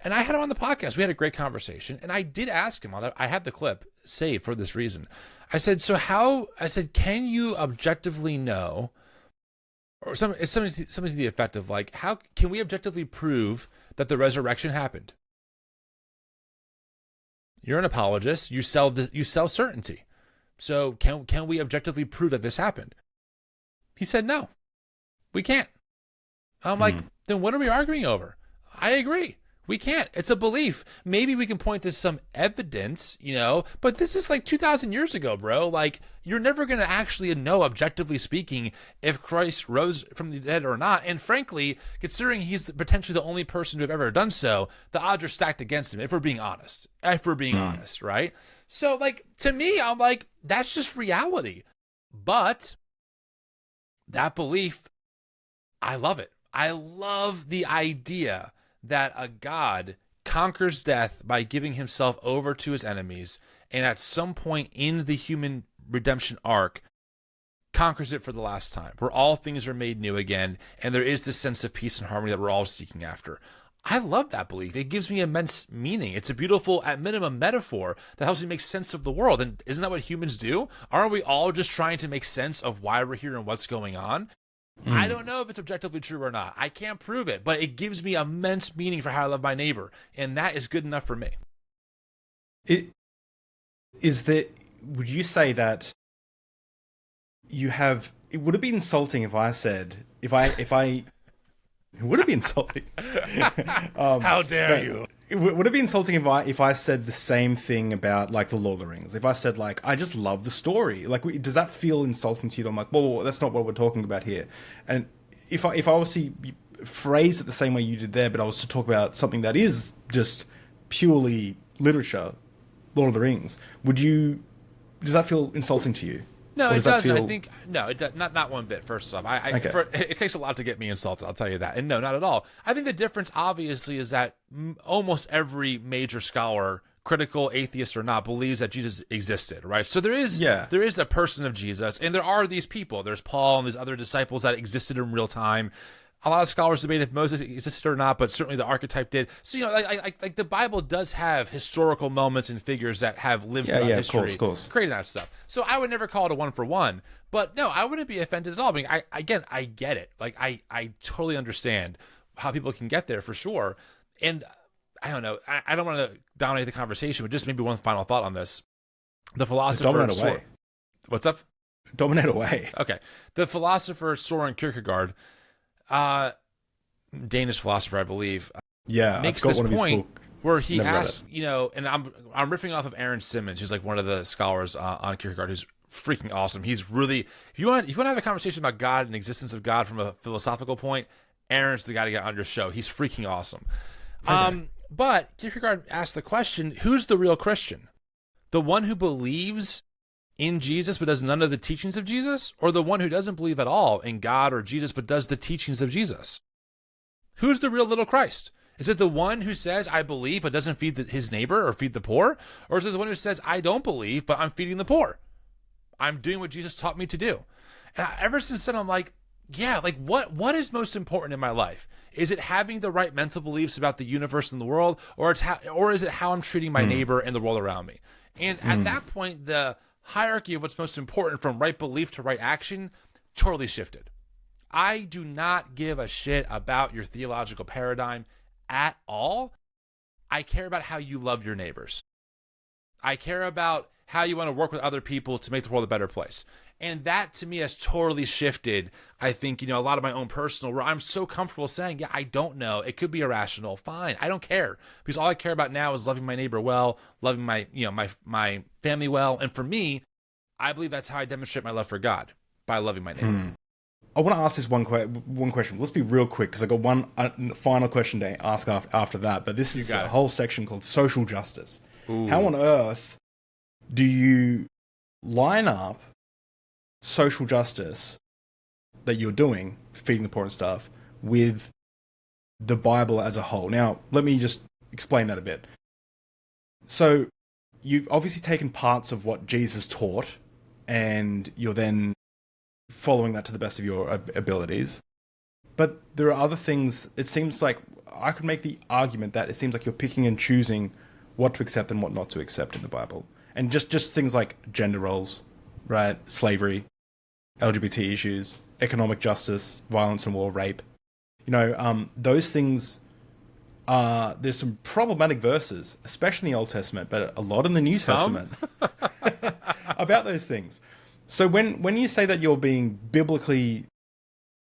And I had him on the podcast. We had a great conversation. And I did ask him, I had the clip saved for this reason. I said, can you objectively know, or something to the effect of like, how can we objectively prove that the resurrection happened? You're an apologist. You sell certainty. So can we objectively prove that this happened? He said, no. We can't. I'm like, then what are we arguing over? I agree. We can't. It's a belief. Maybe we can point to some evidence, but this is like 2,000 years ago, bro. Like, you're never going to actually know, objectively speaking, if Christ rose from the dead or not. And frankly, considering he's potentially the only person to have ever done so, the odds are stacked against him, if we're being honest. Honest, right? So, like, to me, I'm like, that's just reality. But that belief, I love it. I love the idea that a God conquers death by giving himself over to his enemies, and at some point in the human redemption arc, conquers it for the last time, where all things are made new again, and there is this sense of peace and harmony that we're all seeking after. I love that belief. It gives me immense meaning. It's a beautiful, at minimum, metaphor that helps me make sense of the world. And isn't that what humans do? Aren't we all just trying to make sense of why we're here and what's going on? I don't know if it's objectively true or not. I can't prove it, but it gives me immense meaning for how I love my neighbor, and that is good enough for me. Would you say that it would have been insulting if I said, it would have been insulting. How dare you? It would have been insulting if I said the same thing about like the Lord of the Rings. If I said like, I just love the story. Like, does that feel insulting to you? I'm like, well, that's not what we're talking about here. And if I was to phrase it the same way you did there, but I was to talk about something that is just purely literature, Lord of the Rings, does that feel insulting to you? No, it doesn't. I think it does, not one bit. First off, Okay. It takes a lot to get me insulted. I'll tell you that. And no, not at all. I think the difference, obviously, is that almost every major scholar, critical, atheist or not, believes that Jesus existed, right? So there is the person of Jesus, and there are these people. There's Paul and these other disciples that existed in real time. A lot of scholars debate if Moses existed or not, but certainly the archetype did. So, like the Bible does have historical moments and figures that have lived throughout history, of course. creating that stuff. So I would never call it a one for one, but no, I wouldn't be offended at all. I mean, I get it. Like, I totally understand how people can get there for sure. And I don't know, I don't want to dominate the conversation, but just maybe one final thought on this. The philosopher... Dominate away. What's up? Dominate away. Okay. The philosopher Soren Kierkegaard, Danish philosopher, I believe, makes this point where he asks, and I'm riffing off of Aaron Simmons, who's like one of the scholars on Kierkegaard, who's freaking awesome. He's really, if you want to have a conversation about God and the existence of God from a philosophical point, Aaron's the guy to get on your show. He's freaking awesome. Okay. But Kierkegaard asked the question, who's the real Christian? The one who believes in Jesus but does none of the teachings of Jesus, or the one who doesn't believe at all in God or Jesus but does the teachings of Jesus? Who's the real little Christ? Is it the one who says, I believe, but doesn't feed his neighbor or feed the poor? Or is it the one who says, I don't believe, but I'm feeding the poor? I'm doing what Jesus taught me to do. And ever since then, I'm like, yeah, like what is most important in my life? Is it having the right mental beliefs about the universe and the world, or is it how I'm treating my neighbor and the world around me? And at that point, the hierarchy of what's most important from right belief to right action totally shifted. I do not give a shit about your theological paradigm at all. I care about how you love your neighbors. I care about how you want to work with other people to make the world a better place. And that to me has totally shifted, I think, a lot of my own personal, where I'm so comfortable saying, yeah, I don't know. It could be irrational. Fine. I don't care. Because all I care about now is loving my neighbor well, loving my family well. And for me, I believe that's how I demonstrate my love for God, by loving my neighbor. I want to ask this one question. Let's be real quick, because I got one final question to ask after that. But this is a whole section called social justice. Ooh. How on earth do you line up social justice that you're doing, feeding the poor and stuff, with the Bible as a whole? Now, let me just explain that a bit. So, you've obviously taken parts of what Jesus taught, and you're then following that to the best of your abilities. But there are other things. It seems like I could make the argument that it seems like you're picking and choosing what to accept and what not to accept in the Bible. And just things like gender roles, right? Slavery, LGBT issues, economic justice, violence and war, rape. Those things there's some problematic verses, especially in the Old Testament, but a lot in the New Testament about those things. So when you say that you're being biblically,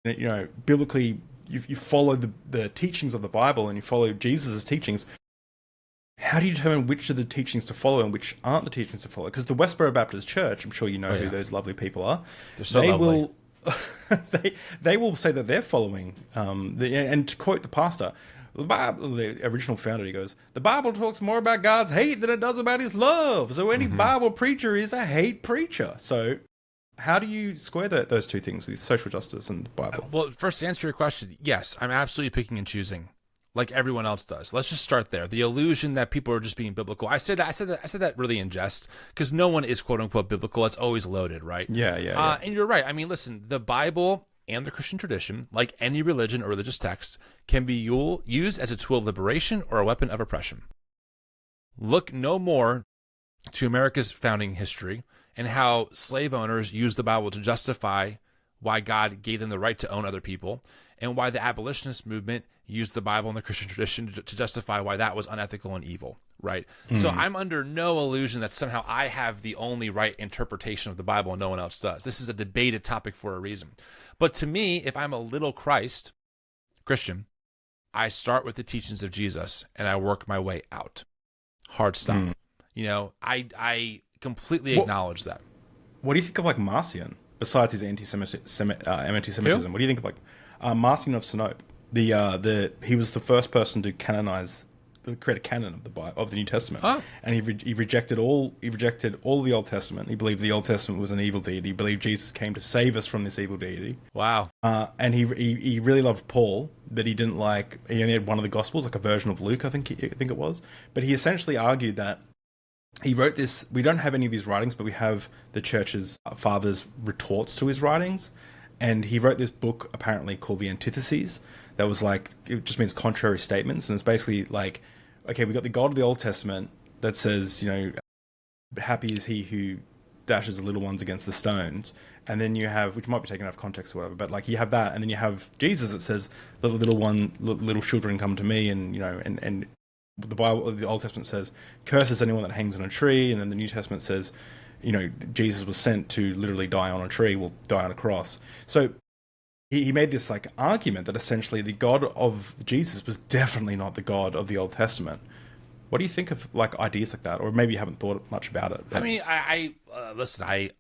you follow the teachings of the Bible and you follow Jesus' teachings, how do you determine which are the teachings to follow and which aren't the teachings to follow? Because the Westboro Baptist Church, I'm sure you know who those lovely people are. They're so lovely. They will say that they're following, and to quote the pastor, the Bible, the original founder, he goes, the Bible talks more about God's hate than it does about his love. So any Bible preacher is a hate preacher. So how do you square those two things with social justice and the Bible? Well, first, to answer your question, yes, I'm absolutely picking and choosing, like everyone else does. Let's just start there. The illusion that people are just being biblical. I said that really in jest, because no one is quote unquote biblical. It's always loaded, right? Yeah. And you're right. I mean, listen, the Bible and the Christian tradition, like any religion or religious text, can be used as a tool of liberation or a weapon of oppression. Look no more to America's founding history and how slave owners used the Bible to justify why God gave them the right to own other people, and why the abolitionist movement used the Bible and the Christian tradition to justify why that was unethical and evil, right? So I'm under no illusion that somehow I have the only right interpretation of the Bible and no one else does. This is a debated topic for a reason. But to me, if I'm a little Christian, I start with the teachings of Jesus and I work my way out. Hard stop. I completely acknowledge that. What do you think of like Marcion, besides his anti-Semitism? What do you think of like Marcion of Sinope? He was the first person to create a canon of the New Testament, and he rejected all the Old Testament. He believed the Old Testament was an evil deity. He believed Jesus came to save us from this evil deity. Wow. And he really loved Paul, but he didn't like. He only had one of the Gospels, like a version of Luke, I think it was. But he essentially argued that he wrote this. We don't have any of his writings, but we have the church's fathers' retorts to his writings. And he wrote this book apparently called The Antitheses. That was like, it just means contrary statements, and it's basically like, okay, we got the God of the Old Testament that says, happy is he who dashes the little ones against the stones. And then you have, which might be taken out of context or whatever, but like you have that, and then you have Jesus that says, the little children come to me, and the Bible, the Old Testament says, curses anyone that hangs on a tree, and then the New Testament says, Jesus was sent to literally die on a tree, will die on a cross. So he made this like argument that essentially the God of Jesus was definitely not the God of the Old Testament. What do you think of like ideas like that? Or maybe you haven't thought much about it. But... I mean, listen,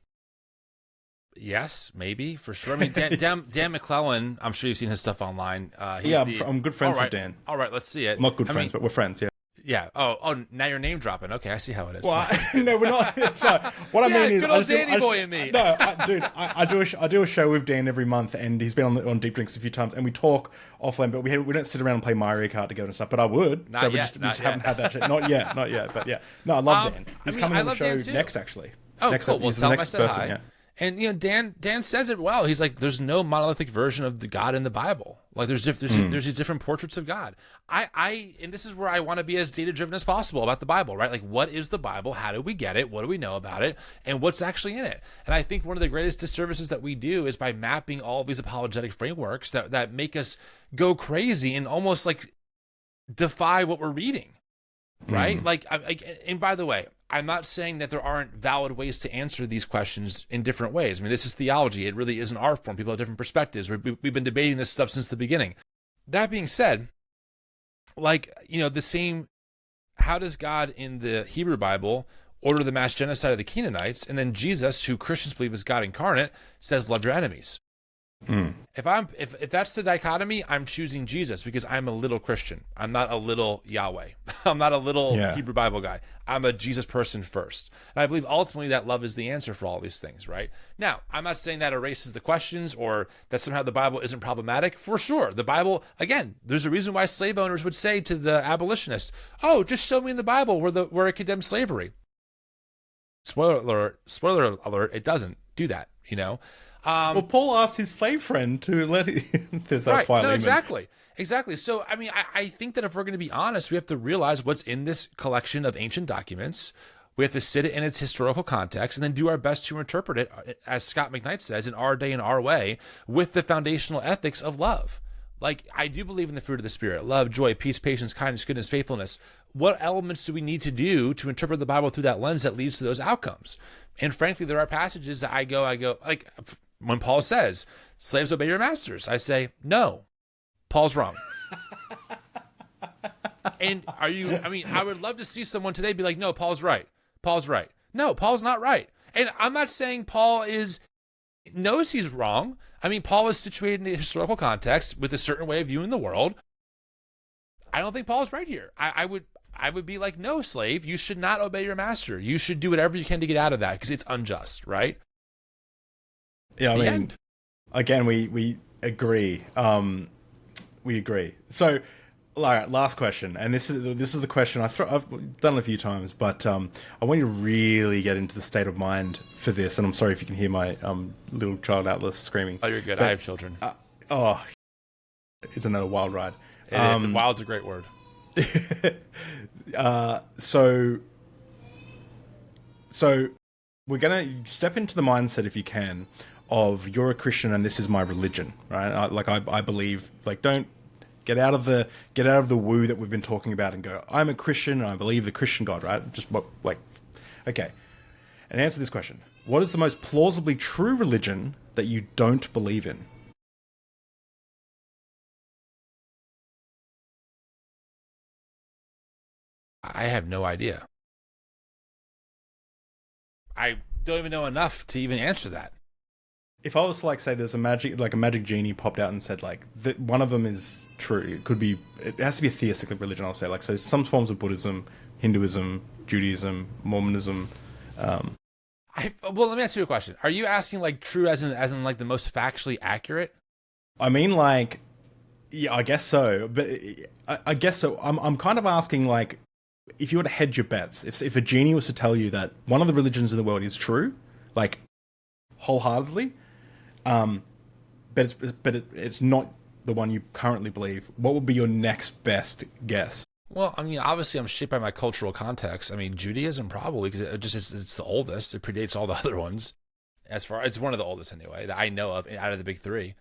yes, maybe, for sure. I mean, Dan McClellan, I'm sure you've seen his stuff online. I'm good friends with Dan. All right, let's see it. I'm not good friends, but we're friends, yeah. Yeah. Oh, now you're name dropping. Okay, I see how it is. Well, no, we're not. So what I mean is, good old Danny boy and me. No, dude, I do a show with Dan every month, and he's been on Deep Drinks a few times, and we talk offline, but we don't sit around and play Mario Kart together and stuff. But I would. Not we yet. just haven't had that shit. Not yet. But yeah. No, I love Dan. He's coming on the show next, actually. Oh, next cool. Well, he's the next person. Yeah. And Dan says it well. He's like, there's no monolithic version of the God in the Bible. Like there's these different portraits of God. And this is where I want to be as data driven as possible about the Bible, right? Like, what is the Bible? How do we get it? What do we know about it? And what's actually in it? And I think one of the greatest disservices that we do is by mapping all of these apologetic frameworks that make us go crazy and almost like defy what we're reading, right? And by the way, I'm not saying that there aren't valid ways to answer these questions in different ways. I mean, this is theology. It really is an art form. People have different perspectives. We've been debating this stuff since the beginning. That being said, the same, how does God in the Hebrew Bible order the mass genocide of the Canaanites? And then Jesus, who Christians believe is God incarnate, says, love your enemies. If that's the dichotomy, I'm choosing Jesus because I'm a little Christian. I'm not a little Yahweh. I'm not a little Hebrew Bible guy. I'm a Jesus person first. And I believe ultimately that love is the answer for all these things, right? Now, I'm not saying that erases the questions or that somehow the Bible isn't problematic. For sure. The Bible, again, there's a reason why slave owners would say to the abolitionists, oh, just show me in the Bible where it condemns slavery. Spoiler alert, it doesn't do that, Well, Paul asked his slave friend to let him. There's that right. Philemon. No, exactly. So, I mean, I think that if we're going to be honest, we have to realize what's in this collection of ancient documents. We have to sit it in its historical context and then do our best to interpret it, as Scott McKnight says, in our day and our way, with the foundational ethics of love. Like, I do believe in the fruit of the Spirit: love, joy, peace, patience, kindness, goodness, faithfulness. What elements do we need to do to interpret the Bible through that lens that leads to those outcomes? And frankly, there are passages that I go, like, when Paul says, slaves, obey your masters, I say, no, Paul's wrong. And I would love to see someone today be like, no, Paul's right. Paul's right. No, Paul's not right. And I'm not saying Paul knows he's wrong. I mean, Paul is situated in a historical context with a certain way of viewing the world. I don't think Paul's right here. I would be like, no, slave, you should not obey your master. You should do whatever you can to get out of that because it's unjust, right? Yeah, I mean, again, we agree. We agree. So, all right, last question, and this is the question I've done it a few times, but I want you to really get into the state of mind for this. And I'm sorry if you can hear my little child outlet screaming. Oh, you're good. I have children. It's another wild ride. Wild's a great word. So we're gonna step into the mindset, if you can, of you're a Christian and this is my religion, right? I believe, like, don't get out of the woo that we've been talking about and go, I'm a Christian and I believe the Christian God, right? Okay. And answer this question: what is the most plausibly true religion that you don't believe in? I have no idea. I don't even know enough to even answer that. If I was to, like, say there's a magic genie popped out and said, like, one of them is true, it has to be a theistic religion, I'll say, like, so some forms of Buddhism, Hinduism, Judaism, Mormonism. Well, let me ask you a question. Are you asking, like, true as in like the most factually accurate? I mean, like, yeah, I guess so, but I guess so. I'm kind of asking, like, if you were to hedge your bets, if a genie was to tell you that one of the religions in the world is true, like, wholeheartedly, but it's not the one you currently believe, what would be your next best guess? Well, I mean, obviously I'm shaped by my cultural context. I mean, Judaism probably, because it's the oldest. It predates all the other ones. It's one of the oldest anyway that I know of out of the big three.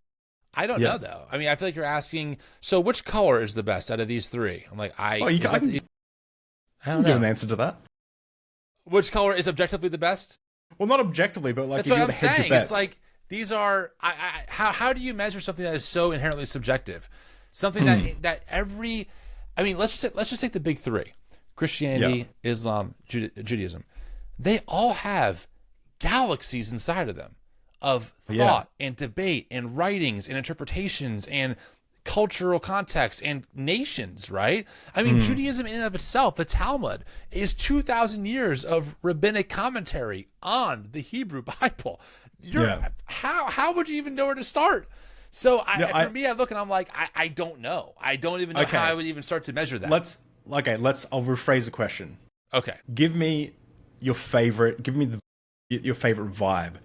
I don't know though. I mean, I feel like you're asking, so which color is the best out of these three? I'm like, I don't know. Give an answer to that. Which color is objectively the best? Well, not objectively, but like, that's what I'm saying. It's like, these are, how do you measure something that is so inherently subjective? Something that every, I mean, let's just take the big three: Christianity, Islam, Judaism. They all have galaxies inside of them of thought and debate and writings and interpretations and cultural context and nations, right? I mean, Judaism in and of itself, the Talmud, is 2,000 years of rabbinic commentary on the Hebrew Bible. How would you even know where to start? So for me, I look and I'm like, I don't know. I don't even know how I would even start to measure that. I'll rephrase the question. Okay. Give me your favorite vibe.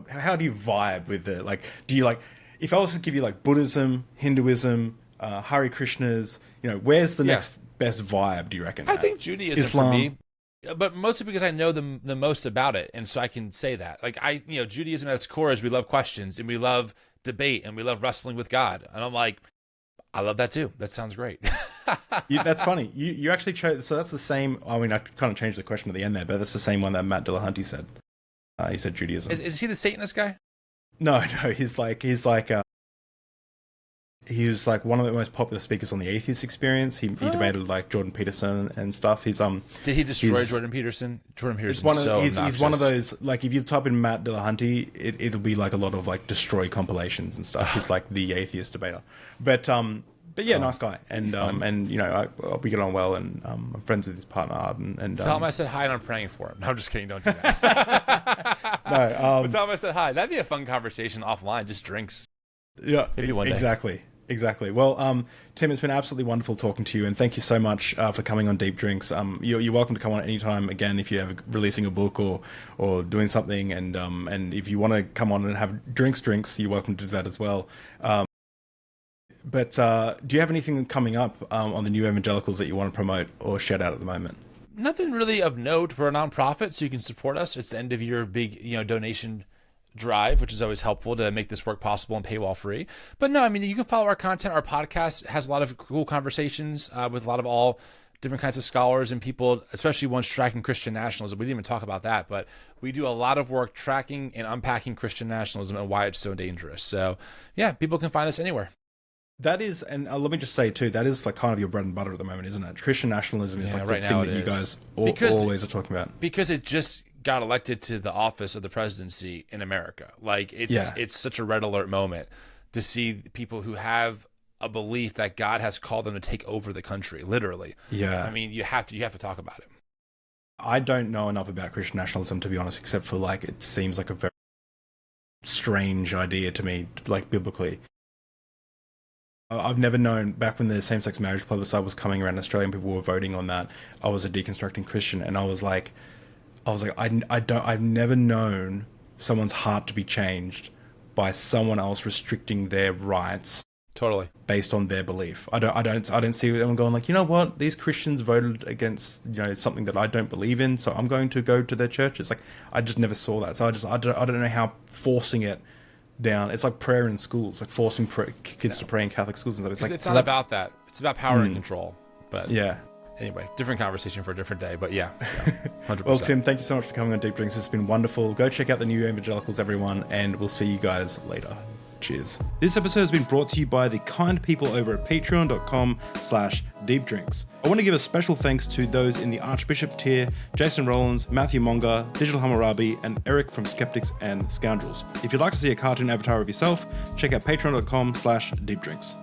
How do you vibe with it? Like, do you like, if I was to give you like Buddhism, Hinduism, Hare Krishnas, where's the next best vibe, do you reckon? I think Judaism Islam. for me, but mostly because I know the most about it, and so I can say that. Like Judaism at its core is we love questions and we love debate and we love wrestling with God, and I'm like, I love that too. That sounds great. That's funny. You actually chose. So that's the same. I mean, I kind of changed the question at the end there, but that's the same one that Matt Dillahunty said. He said Judaism. Is he the Satanist guy? No. He was like one of the most popular speakers on the Atheist Experience. He debated like Jordan Peterson and stuff. Did he destroy Jordan Peterson? Jordan Peterson's he's one of those, like, if you type in Matt Dillahunty, it'll be like a lot of like destroy compilations and stuff. He's like the atheist debater. But yeah, nice guy. And we get on well, and I'm friends with his partner Arden. And tell him I said hi and I'm praying for him. No, I'm just kidding. Don't do that. No, but tell him I said hi. That'd be a fun conversation offline. Just drinks. Yeah, maybe one day. Exactly. Well, Tim, it's been absolutely wonderful talking to you, and thank you so much for coming on Deep Drinks. You're welcome to come on anytime again if you're releasing a book or doing something, and if you want to come on and have drinks, you're welcome to do that as well. But do you have anything coming up on the New Evangelicals that you want to promote or shout out at the moment? Nothing really of note. We're a nonprofit, so you can support us. It's the end of year big donation drive, which is always helpful to make this work possible and paywall free. But no, I mean, you can follow our content. Our podcast has a lot of cool conversations with a lot of all different kinds of scholars and people, especially ones tracking Christian nationalism. We didn't even talk about that, but we do a lot of work tracking and unpacking Christian nationalism and why it's so dangerous. So yeah, people can find us anywhere. That is, and let me just say too, that is like kind of your bread and butter at the moment, isn't it? Christian nationalism is like the thing that you guys always are talking about. Because it just got elected to the office of the presidency in America. Like it's such a red alert moment to see people who have a belief that God has called them to take over the country, literally. Yeah. I mean, you have to talk about it. I don't know enough about Christian nationalism, to be honest, except for like, it seems like a very strange idea to me, like biblically. I've never known, back when the same-sex marriage plebiscite was coming around Australia and people were voting on that, I was a deconstructing Christian, and I was like, I've never known someone's heart to be changed by someone else restricting their rights. Totally. Based on their belief. I don't see anyone going like, you know what, these Christians voted against something that I don't believe in, so I'm going to go to their church. It's like, I just never saw that. So I don't know how forcing it down. It's like prayer in schools, like forcing kids to pray in Catholic schools and stuff. It's not about that. It's about power and control. But yeah. Anyway, different conversation for a different day. But yeah, 100%. Well, Tim, thank you so much for coming on Deep Drinks. It's been wonderful. Go check out the New Evangelicals, everyone, and we'll see you guys later. Cheers. This episode has been brought to you by the kind people over at patreon.com/deepdrinks. I want to give a special thanks to those in the Archbishop tier: Jason Rollins, Matthew Monga, Digital Hammurabi, and Eric from Skeptics and Scoundrels. If you'd like to see a cartoon avatar of yourself, check out patreon.com/deepdrinks.